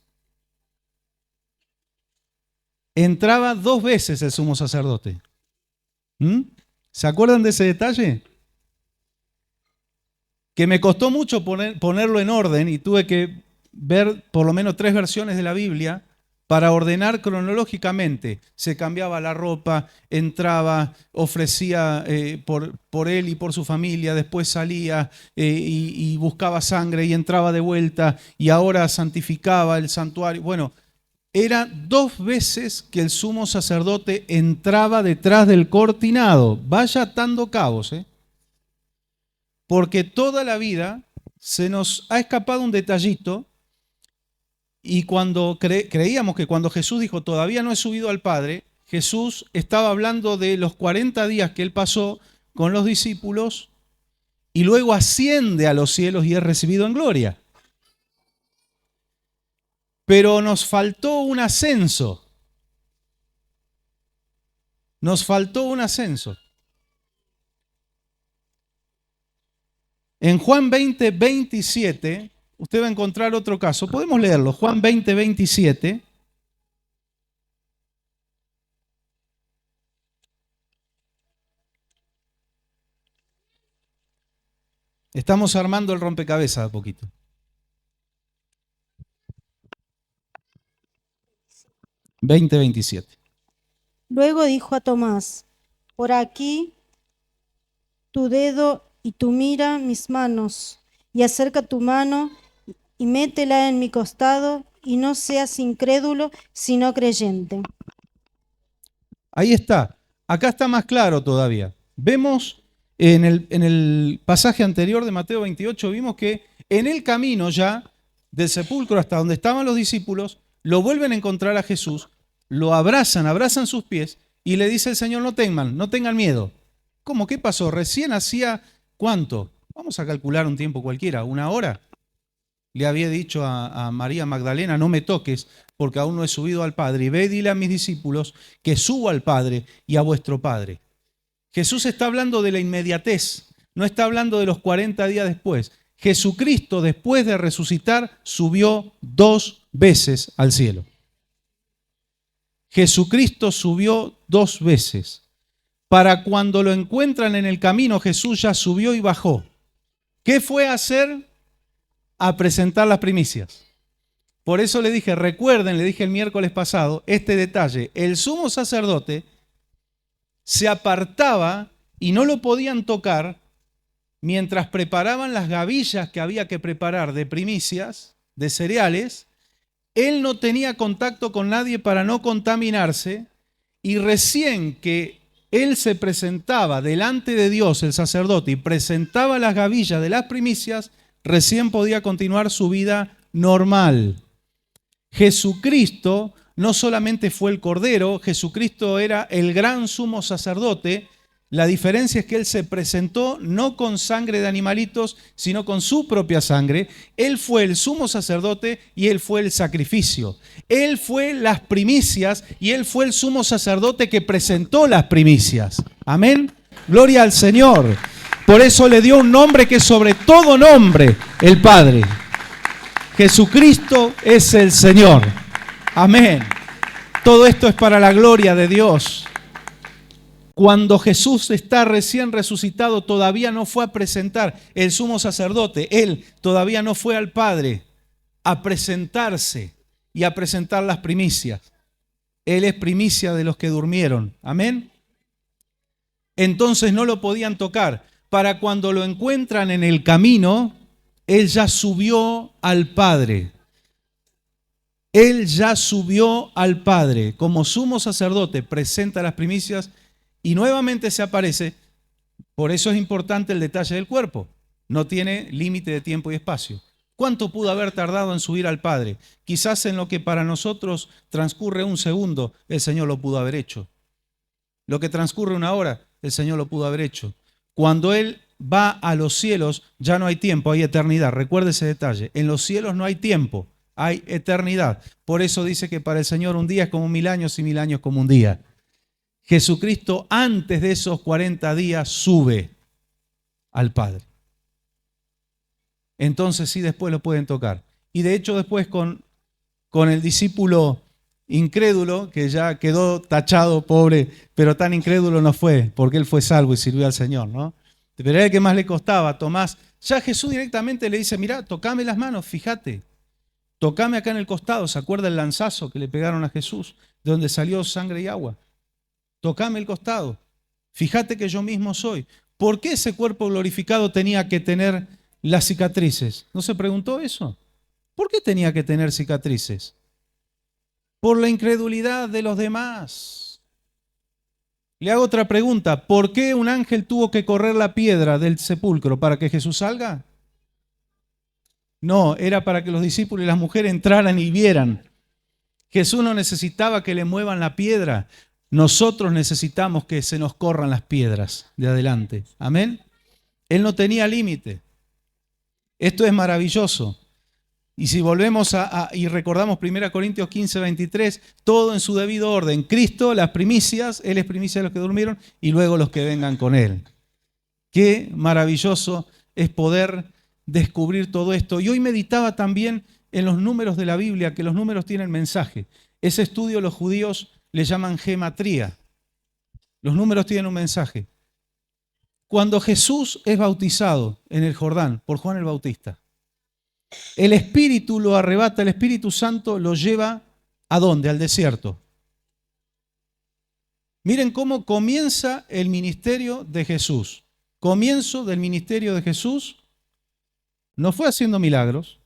Speaker 1: Entraba 2 veces el sumo sacerdote. ¿Se acuerdan de ese detalle? Que me costó mucho ponerlo en orden y tuve que ver por lo menos 3 versiones de la Biblia para ordenar cronológicamente. Se cambiaba la ropa, entraba, ofrecía por él y por su familia, después salía y buscaba sangre y entraba de vuelta y ahora santificaba el santuario. Bueno, era 2 veces que el sumo sacerdote entraba detrás del cortinado. Vaya atando cabos, porque toda la vida se nos ha escapado un detallito. Y cuando creíamos que cuando Jesús dijo, todavía no he subido al Padre, Jesús estaba hablando de los 40 días que él pasó con los discípulos y luego asciende a los cielos y es recibido en gloria. Pero nos faltó un ascenso. Nos faltó un ascenso. En Juan 20, 27... usted va a encontrar otro caso. Podemos leerlo. Juan 20, 27. Estamos armando el rompecabezas a poquito. Veinte, 27.
Speaker 2: Luego dijo a Tomás: por aquí tu dedo y tú mira mis manos, y acerca tu mano y métela en mi costado, y no seas incrédulo, sino creyente.
Speaker 1: Ahí está. Acá está más claro todavía. Vemos en el pasaje anterior de Mateo 28, vimos que en el camino ya del sepulcro hasta donde estaban los discípulos, lo vuelven a encontrar a Jesús, lo abrazan sus pies y le dice el Señor, no tengan miedo. ¿Cómo? ¿Qué pasó? Recién hacía, ¿cuánto? Vamos a calcular un tiempo cualquiera, 1 hora. Le había dicho a María Magdalena, no me toques porque aún no he subido al Padre. Y ve y dile a mis discípulos que subo al Padre y a vuestro Padre. Jesús está hablando de la inmediatez, no está hablando de los 40 días después. Jesucristo, después de resucitar, subió 2 veces al cielo. Jesucristo subió 2 veces. Para cuando lo encuentran en el camino, Jesús ya subió y bajó. ¿Qué fue a hacer? A presentar las primicias. Por eso le dije, recuerden, le dije el miércoles pasado, este detalle. El sumo sacerdote se apartaba y no lo podían tocar mientras preparaban las gavillas que había que preparar de primicias, de cereales. Él no tenía contacto con nadie para no contaminarse y recién que él se presentaba delante de Dios, el sacerdote, y presentaba las gavillas de las primicias, recién podía continuar su vida normal. Jesucristo no solamente fue el Cordero, Jesucristo era el gran sumo sacerdote. La diferencia es que Él se presentó no con sangre de animalitos, sino con su propia sangre. Él fue el sumo sacerdote y Él fue el sacrificio. Él fue las primicias y Él fue el sumo sacerdote que presentó las primicias. Amén. Gloria al Señor. Por eso le dio un nombre que es sobre todo nombre, el Padre. Jesucristo es el Señor. Amén. Todo esto es para la gloria de Dios. Cuando Jesús está recién resucitado, todavía no fue a presentar el sumo sacerdote. Él todavía no fue al Padre a presentarse y a presentar las primicias. Él es primicia de los que durmieron. Amén. Entonces no lo podían tocar. Para cuando lo encuentran en el camino, Él ya subió al Padre. Él ya subió al Padre como sumo sacerdote, presenta las primicias y nuevamente se aparece. Por eso es importante el detalle del cuerpo. No tiene límite de tiempo y espacio. ¿Cuánto pudo haber tardado en subir al Padre? Quizás en lo que para nosotros transcurre un segundo, el Señor lo pudo haber hecho. Lo que transcurre una hora, el Señor lo pudo haber hecho. Cuando Él va a los cielos, ya no hay tiempo, hay eternidad. Recuerde ese detalle. En los cielos no hay tiempo, hay eternidad. Por eso dice que para el Señor un día es como 1000 años y 1000 años como un día. Jesucristo antes de esos 40 días sube al Padre. Entonces sí, después lo pueden tocar. Y de hecho después con el discípulo incrédulo, que ya quedó tachado, pobre, pero tan incrédulo no fue, porque él fue salvo y sirvió al Señor, ¿no? Pero era el que más le costaba, Tomás. Ya Jesús directamente le dice, mirá, tocame las manos, fíjate. Tocame acá en el costado. ¿Se acuerda el lanzazo que le pegaron a Jesús, de donde salió sangre y agua? Tocame el costado. Fíjate que yo mismo soy. ¿Por qué ese cuerpo glorificado tenía que tener las cicatrices? ¿No se preguntó eso? ¿Por qué tenía que tener cicatrices? Por la incredulidad de los demás. Le hago otra pregunta. ¿Por qué un ángel tuvo que correr la piedra del sepulcro? ¿Para que Jesús salga? No, era para que los discípulos y las mujeres entraran y vieran. Jesús no necesitaba que le muevan la piedra. Nosotros necesitamos que se nos corran las piedras de adelante. Amén. Él no tenía límite. Esto es maravilloso. Y si volvemos y recordamos 1 Corintios 15, 23, todo en su debido orden. Cristo, las primicias, Él es primicia de los que durmieron y luego los que vengan con Él. Qué maravilloso es poder descubrir todo esto. Y hoy meditaba también en los números de la Biblia, que los números tienen mensaje. Ese estudio los judíos le llaman gematría. Los números tienen un mensaje. Cuando Jesús es bautizado en el Jordán por Juan el Bautista, el Espíritu lo arrebata, el Espíritu Santo lo lleva ¿a dónde? Al desierto. Miren cómo comienza el ministerio de Jesús. Comienzo del ministerio de Jesús no fue haciendo milagros,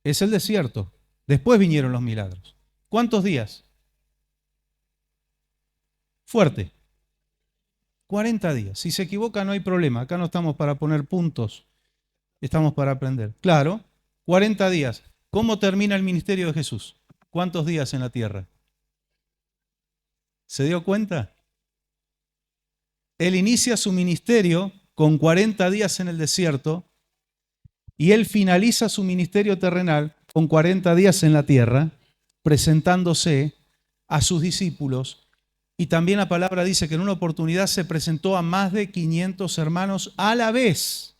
Speaker 1: es el desierto. Después vinieron los milagros. ¿Cuántos días? Fuerte. 40 días. Si se equivoca no hay problema. Acá no estamos para poner puntos. Estamos para aprender. Claro, 40 días. ¿Cómo termina el ministerio de Jesús? ¿Cuántos días en la tierra? ¿Se dio cuenta? Él inicia su ministerio con 40 días en el desierto y él finaliza su ministerio terrenal con 40 días en la tierra, presentándose a sus discípulos. Y también la palabra dice que en una oportunidad se presentó a más de 500 hermanos a la vez.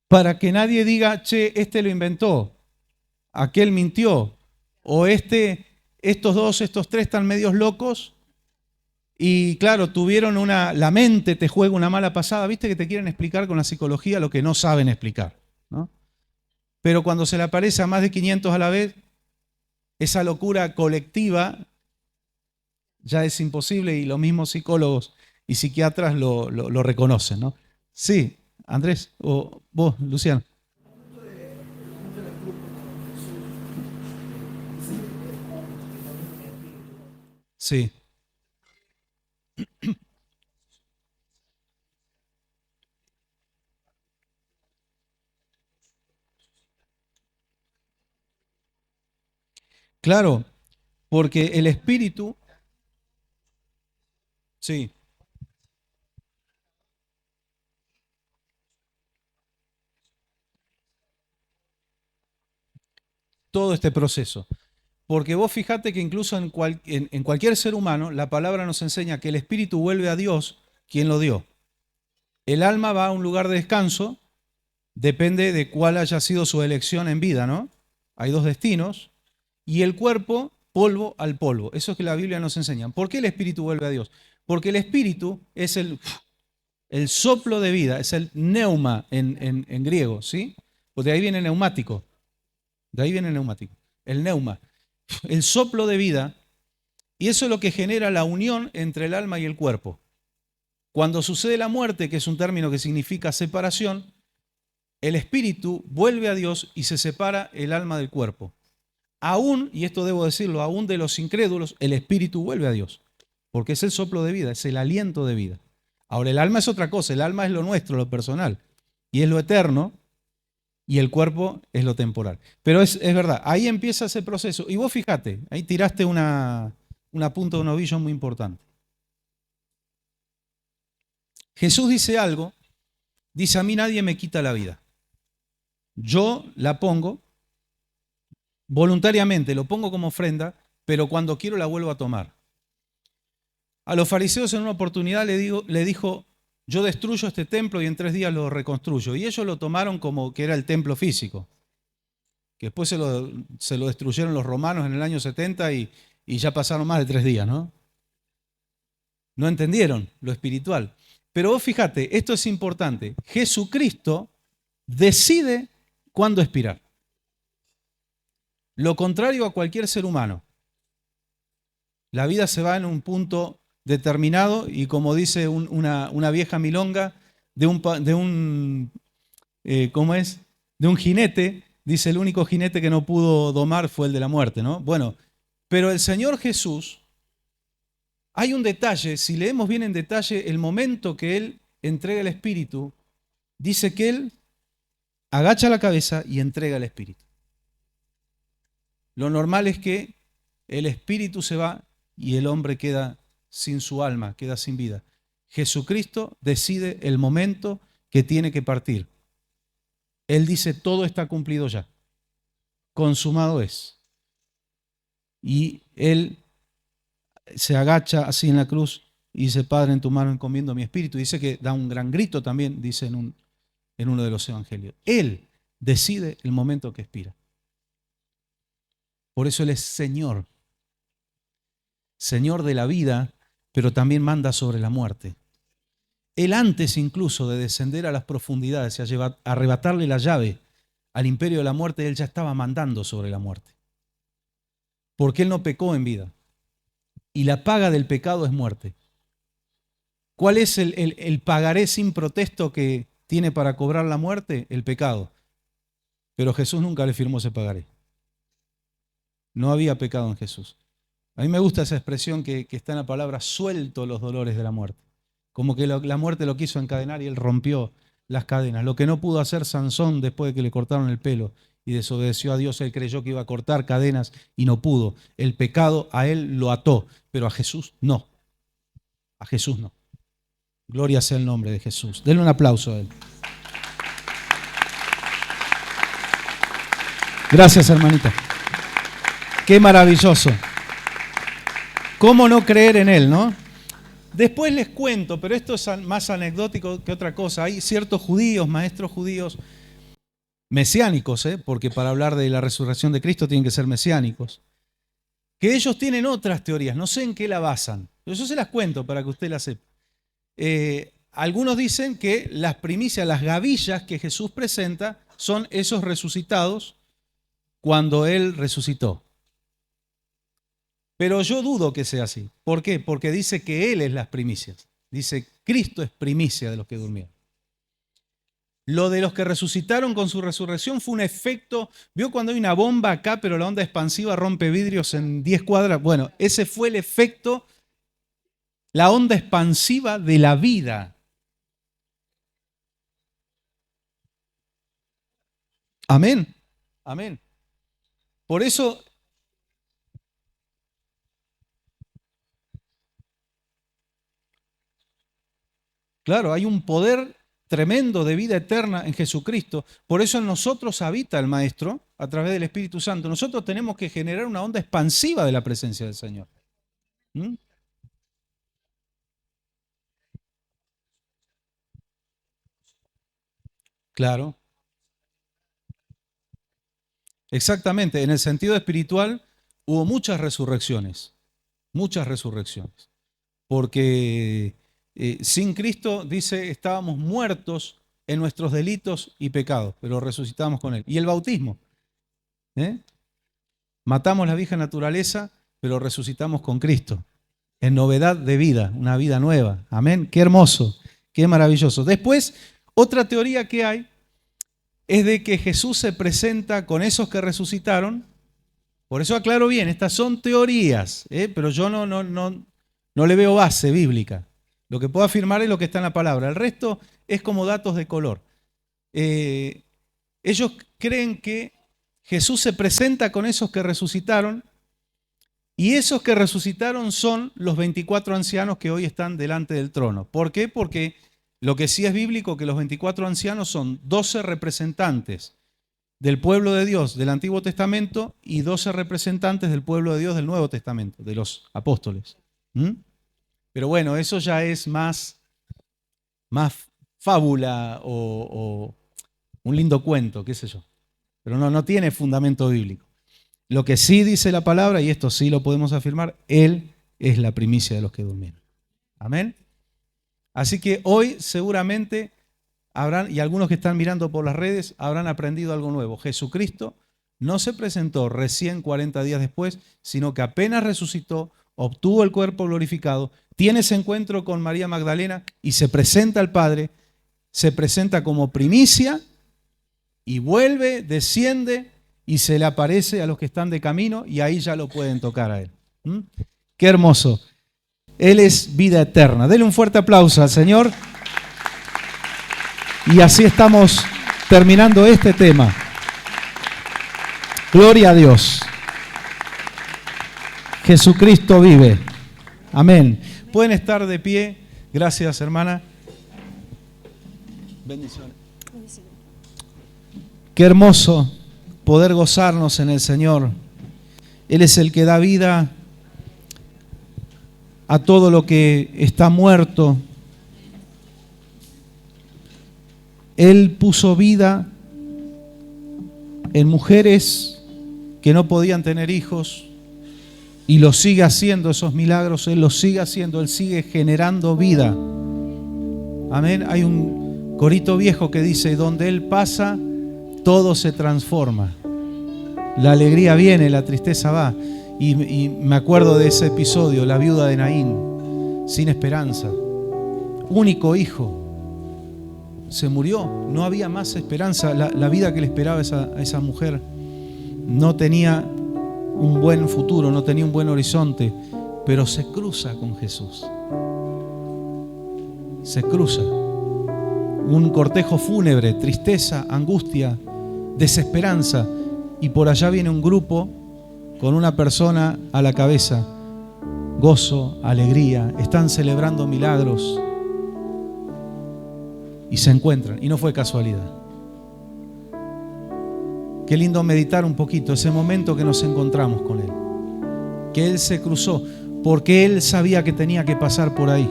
Speaker 1: Para que nadie diga, che, este lo inventó, aquel mintió, o estos dos, estos tres están medios locos y claro, tuvieron la mente te juega una mala pasada, viste que te quieren explicar con la psicología lo que no saben explicar, ¿no? Pero cuando se le aparece a más de 500 a la vez, esa locura colectiva ya es imposible y los mismos psicólogos y psiquiatras lo reconocen, ¿no? Sí, Andrés, o vos, Luciano. Sí. Claro, porque el espíritu, sí, todo este proceso. Porque vos fijate que incluso en cualquier ser humano, la palabra nos enseña que el espíritu vuelve a Dios, quien lo dio. El alma va a un lugar de descanso, depende de cuál haya sido su elección en vida, ¿no? Hay dos destinos. Y el cuerpo, polvo al polvo. Eso es que la Biblia nos enseña. ¿Por qué el espíritu vuelve a Dios? Porque el espíritu es el soplo de vida, es el neuma en griego, ¿sí? Pues de ahí viene neumático. De ahí viene neumático. El neuma. El soplo de vida. Y eso es lo que genera la unión entre el alma y el cuerpo. Cuando sucede la muerte, que es un término que significa separación, el espíritu vuelve a Dios y se separa el alma del cuerpo. Aún, y esto debo decirlo, aún de los incrédulos, el espíritu vuelve a Dios, porque es el soplo de vida, es el aliento de vida. Ahora, el alma es otra cosa, el alma es lo nuestro, lo personal, y es lo eterno, y el cuerpo es lo temporal. Pero es verdad, ahí empieza ese proceso. Y vos fíjate, ahí tiraste una punta de un ovillo muy importante. Jesús dice algo, dice: a mí nadie me quita la vida. Yo la pongo voluntariamente, lo pongo como ofrenda, pero cuando quiero la vuelvo a tomar. A los fariseos en una oportunidad le dijo: yo destruyo este templo y en 3 días lo reconstruyo. Y ellos lo tomaron como que era el templo físico, que después se lo destruyeron los romanos en el año 70 y ya pasaron más de 3 días, ¿no? No entendieron lo espiritual. Pero vos fíjate, esto es importante. Jesucristo decide cuándo expirar. Lo contrario a cualquier ser humano. La vida se va en un punto determinado y, como dice una vieja milonga, de un jinete, dice: el único jinete que no pudo domar fue el de la muerte, ¿no? Bueno, pero el Señor Jesús, hay un detalle, si leemos bien en detalle el momento que Él entrega el Espíritu, dice que Él agacha la cabeza y entrega el Espíritu. Lo normal es que el Espíritu se va y el hombre queda sin su alma, queda sin vida. Jesucristo decide el momento que tiene que partir. Él dice: todo está cumplido ya, consumado es. Y Él se agacha así en la cruz y dice: Padre, en tu mano encomiendo mi espíritu. Dice que da un gran grito también, dice en uno de los evangelios. Él decide el momento que expira. Por eso Él es Señor. Señor de la vida, pero también manda sobre la muerte. Él, antes incluso de descender a las profundidades y arrebatarle la llave al imperio de la muerte, Él ya estaba mandando sobre la muerte. Porque Él no pecó en vida. Y la paga del pecado es muerte. ¿Cuál es el pagaré sin protesto que tiene para cobrar la muerte? El pecado. Pero Jesús nunca le firmó ese pagaré. No había pecado en Jesús. A mí me gusta esa expresión que está en la palabra: suelto los dolores de la muerte. Como que la muerte lo quiso encadenar y Él rompió las cadenas. Lo que no pudo hacer Sansón después de que le cortaron el pelo y desobedeció a Dios, él creyó que iba a cortar cadenas y no pudo. El pecado a él lo ató, pero a Jesús no. A Jesús no. Gloria sea el nombre de Jesús. Denle un aplauso a Él. Gracias, hermanita. Qué maravilloso. ¿Cómo no creer en Él, no? Después les cuento, pero esto es más anecdótico que otra cosa. Hay ciertos judíos, maestros judíos, mesiánicos, porque para hablar de la resurrección de Cristo tienen que ser mesiánicos, que ellos tienen otras teorías, no sé en qué la basan. Yo se las cuento para que usted las sepa. Algunos dicen que las primicias, las gavillas que Jesús presenta, son esos resucitados cuando Él resucitó. Pero yo dudo que sea así. ¿Por qué? Porque dice que Él es las primicias. Dice: Cristo es primicia de los que durmieron. Lo de los que resucitaron con su resurrección fue un efecto. ¿Vio cuando hay una bomba acá, pero la onda expansiva rompe vidrios en 10 cuadras? Bueno, ese fue el efecto, la onda expansiva de la vida. Amén. Amén. Por eso, claro, hay un poder tremendo de vida eterna en Jesucristo. Por eso en nosotros habita el Maestro a través del Espíritu Santo. Nosotros tenemos que generar una onda expansiva de la presencia del Señor. ¿Mm? Claro. Exactamente. En el sentido espiritual hubo muchas resurrecciones. Muchas resurrecciones. Porque sin Cristo, dice, estábamos muertos en nuestros delitos y pecados, pero resucitamos con Él. Y el bautismo. Matamos la vieja naturaleza, pero resucitamos con Cristo. En novedad de vida, una vida nueva. Amén. Qué hermoso, qué maravilloso. Después, otra teoría que hay es de que Jesús se presenta con esos que resucitaron. Por eso aclaro bien, estas son teorías, pero yo no le veo base bíblica. Lo que puedo afirmar es lo que está en la palabra. El resto es como datos de color. Ellos creen que Jesús se presenta con esos que resucitaron, y esos que resucitaron son los 24 ancianos que hoy están delante del trono. ¿Por qué? Porque lo que sí es bíblico, que los 24 ancianos son 12 representantes del pueblo de Dios del Antiguo Testamento y 12 representantes del pueblo de Dios del Nuevo Testamento, de los apóstoles. Pero bueno, eso ya es más fábula o un lindo cuento, qué sé yo. Pero no tiene fundamento bíblico. Lo que sí dice la palabra, y esto sí lo podemos afirmar, Él es la primicia de los que durmieron. Amén. Así que hoy seguramente habrán, y algunos que están mirando por las redes, habrán aprendido algo nuevo. Jesucristo no se presentó recién 40 días después, sino que apenas resucitó, obtuvo el cuerpo glorificado, tiene ese encuentro con María Magdalena y se presenta al Padre, se presenta como primicia y vuelve, desciende y se le aparece a los que están de camino y ahí ya lo pueden tocar a Él. Qué hermoso. Él es vida eterna. Dele un fuerte aplauso al Señor. Y así estamos terminando este tema. Gloria a Dios. Jesucristo vive. Amén. Pueden estar de pie. Gracias, hermana. Bendiciones. Qué hermoso poder gozarnos en el Señor. Él es el que da vida a todo lo que está muerto. Él puso vida en mujeres que no podían tener hijos y lo sigue haciendo, esos milagros, Él los sigue haciendo, Él sigue generando vida. Amén. Hay un corito viejo que dice, donde Él pasa, todo se transforma. La alegría viene, la tristeza va. Y me acuerdo de ese episodio, la viuda de Naín, sin esperanza. Único hijo. Se murió, no había más esperanza. La vida que le esperaba a esa mujer no tenía un buen futuro, no tenía un buen horizonte, pero se cruza con Jesús. Se cruza. Un cortejo fúnebre, tristeza, angustia, desesperanza, y por allá viene un grupo con una persona a la cabeza. Gozo, alegría, están celebrando milagros. Y se encuentran, y no fue casualidad. Qué lindo meditar un poquito ese momento que nos encontramos con Él. Que Él se cruzó, porque Él sabía que tenía que pasar por ahí.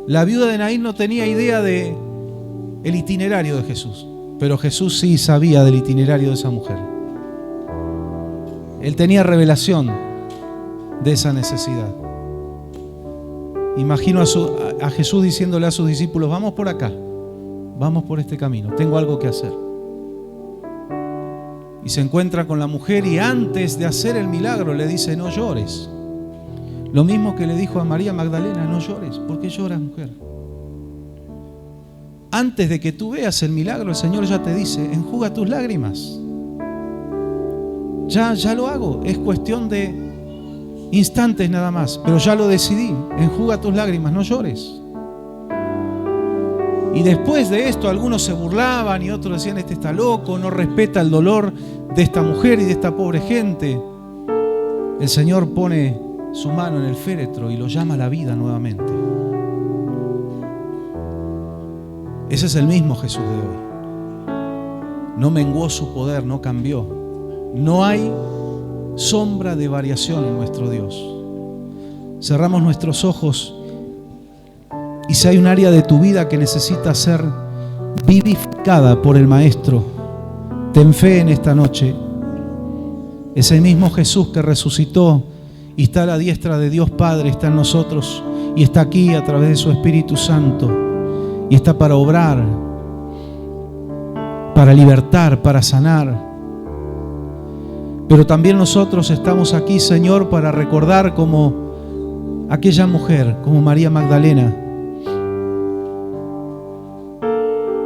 Speaker 1: La viuda de Naín no tenía idea del itinerario de Jesús, pero Jesús sí sabía del itinerario de esa mujer. Él tenía revelación de esa necesidad. Imagino a Jesús diciéndole a sus discípulos, vamos por acá, vamos por este camino, tengo algo que hacer. Y se encuentra con la mujer y antes de hacer el milagro le dice, no llores. Lo mismo que le dijo a María Magdalena, no llores. ¿Por qué lloras, mujer? Antes de que tú veas el milagro, el Señor ya te dice, enjuga tus lágrimas. Ya lo hago, es cuestión de instantes nada más, pero ya lo decidí, enjuga tus lágrimas, no llores. Y después de esto algunos se burlaban y otros decían, este está loco, no respeta el dolor de esta mujer y de esta pobre gente. El Señor pone su mano en el féretro y lo llama a la vida nuevamente. Ese es el mismo Jesús de hoy. No menguó su poder, no cambió. No hay sombra de variación en nuestro Dios. Cerramos nuestros ojos y si hay un área de tu vida que necesita ser vivificada por el Maestro, ten fe en esta noche. Ese mismo Jesús que resucitó y está a la diestra de Dios Padre, está en nosotros y está aquí a través de su Espíritu Santo y está para obrar, para libertar, para sanar. Pero también nosotros estamos aquí, Señor, para recordar como aquella mujer, como María Magdalena,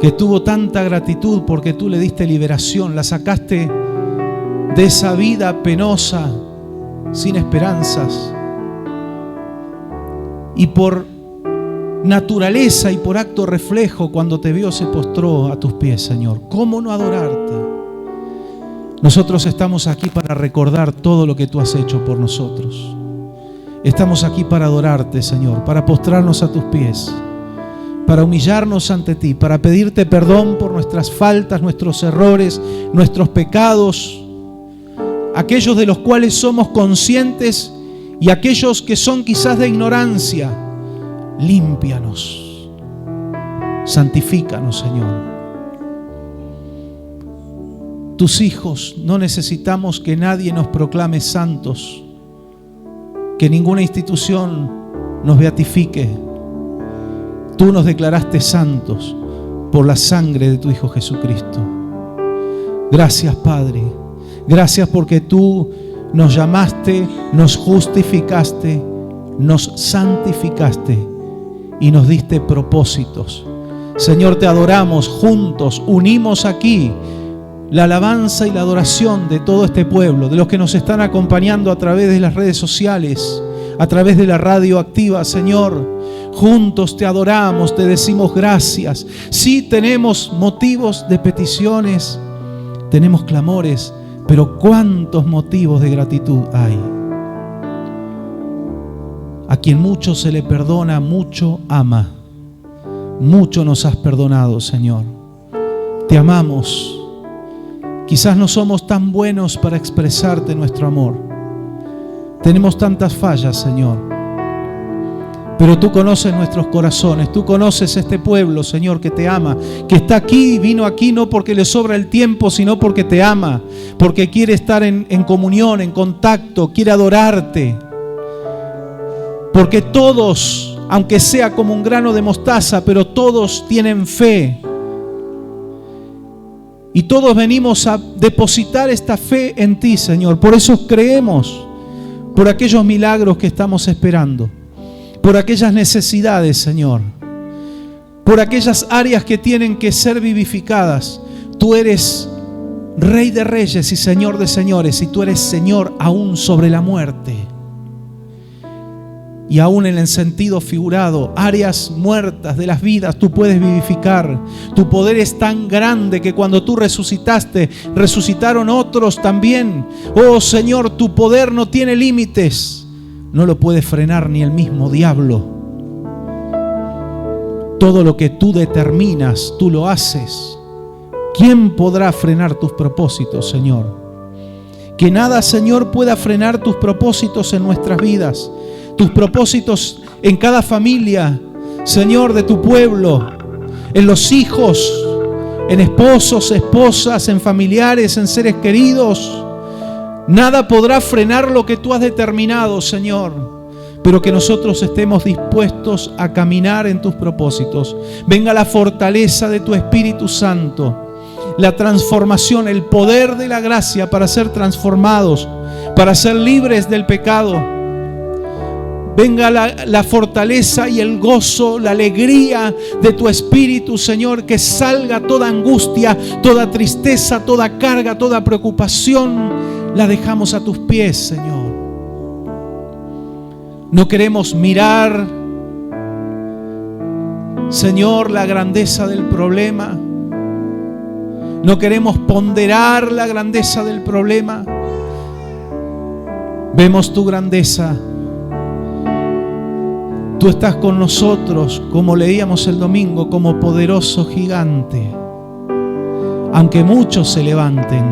Speaker 1: que tuvo tanta gratitud porque tú le diste liberación, la sacaste de esa vida penosa, sin esperanzas. Y por naturaleza y por acto reflejo, cuando te vio, se postró a tus pies, Señor. ¿Cómo no adorarte? Nosotros estamos aquí para recordar todo lo que tú has hecho por nosotros. Estamos aquí para adorarte, Señor, para postrarnos a tus pies, para humillarnos ante ti, para pedirte perdón por nuestras faltas, nuestros errores, nuestros pecados, aquellos de los cuales somos conscientes y aquellos que son quizás de ignorancia. Límpianos, santifícanos, Señor. Tus hijos no necesitamos que nadie nos proclame santos, que ninguna institución nos beatifique. Tú nos declaraste santos por la sangre de tu Hijo Jesucristo. Gracias, Padre. Gracias porque tú nos llamaste, nos justificaste, nos santificaste y nos diste propósitos. Señor, te adoramos juntos, unimos aquí la alabanza y la adoración de todo este pueblo, de los que nos están acompañando a través de las redes sociales, a través de la radio activa. Señor, juntos te adoramos, te decimos gracias. Sí, tenemos motivos de peticiones, tenemos clamores, pero ¿cuántos motivos de gratitud hay? A quien mucho se le perdona, mucho ama. Mucho nos has perdonado, Señor. Te amamos. Quizás no somos tan buenos para expresarte nuestro amor. Tenemos tantas fallas, Señor. Pero tú conoces nuestros corazones. Tú conoces este pueblo, Señor, que te ama, que está aquí, vino aquí no porque le sobra el tiempo, sino porque te ama, porque quiere estar en comunión, en contacto, quiere adorarte. Porque todos, aunque sea como un grano de mostaza, pero todos tienen fe. Y todos venimos a depositar esta fe en ti, Señor. Por eso creemos, por aquellos milagros que estamos esperando, por aquellas necesidades, Señor, por aquellas áreas que tienen que ser vivificadas. Tú eres Rey de reyes y Señor de señores, y tú eres Señor aún sobre la muerte. Y aún en el sentido figurado, áreas muertas de las vidas tú puedes vivificar. Tu poder es tan grande que cuando tú resucitaste, resucitaron otros también. Oh Señor, tu poder no tiene límites. No lo puede frenar ni el mismo diablo. Todo lo que tú determinas, tú lo haces. ¿Quién podrá frenar tus propósitos, Señor? Que nada, Señor, pueda frenar tus propósitos en nuestras vidas. Tus propósitos en cada familia, Señor, de tu pueblo, en los hijos, en esposos, esposas, en familiares, en seres queridos. Nada podrá frenar lo que tú has determinado, Señor, pero que nosotros estemos dispuestos a caminar en tus propósitos. Venga la fortaleza de tu Espíritu Santo, la transformación, el poder de la gracia para ser transformados, para ser libres del pecado. Venga la fortaleza y el gozo, la alegría de tu Espíritu, Señor, que salga toda angustia, toda tristeza, toda carga, toda preocupación. La dejamos a tus pies, Señor. No queremos mirar, Señor, la grandeza del problema. No queremos ponderar la grandeza del problema. Vemos tu grandeza. Tú estás con nosotros, como leíamos el domingo, como poderoso gigante. Aunque muchos se levanten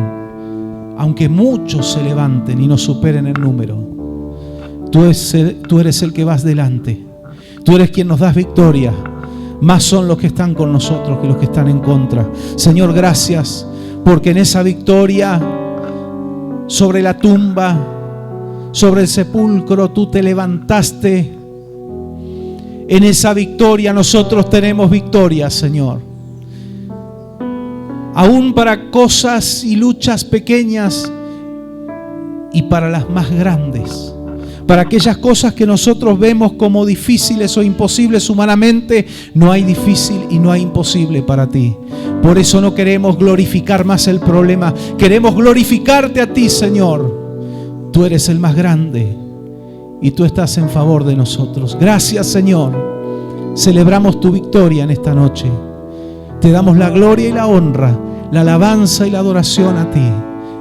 Speaker 1: y nos superen en número, tú eres el que vas delante. Tú eres quien nos das victoria. Más son los que están con nosotros que los que están en contra. Señor, gracias, porque en esa victoria sobre la tumba, sobre el sepulcro, tú te levantaste. En esa victoria nosotros tenemos victoria, Señor. Aún para cosas y luchas pequeñas y para las más grandes. Para aquellas cosas que nosotros vemos como difíciles o imposibles humanamente, no hay difícil y no hay imposible para ti. Por eso no queremos glorificar más el problema. Queremos glorificarte a ti, Señor. Tú eres el más grande y tú estás en favor de nosotros. Gracias, Señor. Celebramos tu victoria en esta noche. Te damos la gloria y la honra, la alabanza y la adoración a ti.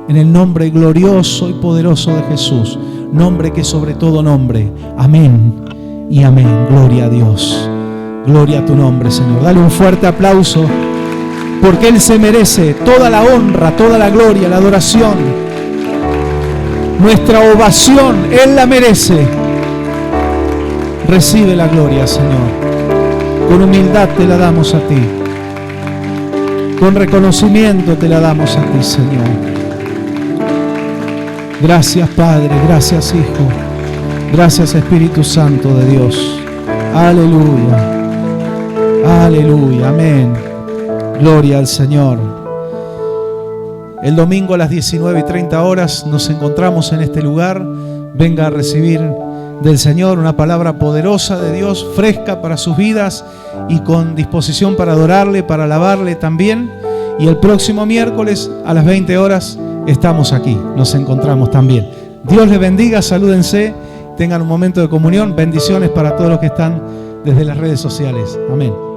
Speaker 1: En el nombre glorioso y poderoso de Jesús. Nombre que sobre todo nombre. Amén y amén. Gloria a Dios. Gloria a tu nombre, Señor. Dale un fuerte aplauso, porque Él se merece toda la honra, toda la gloria, la adoración. Nuestra ovación, Él la merece. Recibe la gloria, Señor. Con humildad te la damos a ti. Con reconocimiento te la damos a ti, Señor. Gracias, Padre, gracias, Hijo, gracias, Espíritu Santo de Dios. Aleluya, aleluya, amén. Gloria al Señor. El domingo a las 19:30 nos encontramos en este lugar. Venga a recibir del Señor una palabra poderosa de Dios, fresca para sus vidas y con disposición para adorarle, para alabarle también. Y el próximo miércoles a las 20 horas estamos aquí, nos encontramos también. Dios les bendiga, salúdense, tengan un momento de comunión. Bendiciones para todos los que están desde las redes sociales. Amén.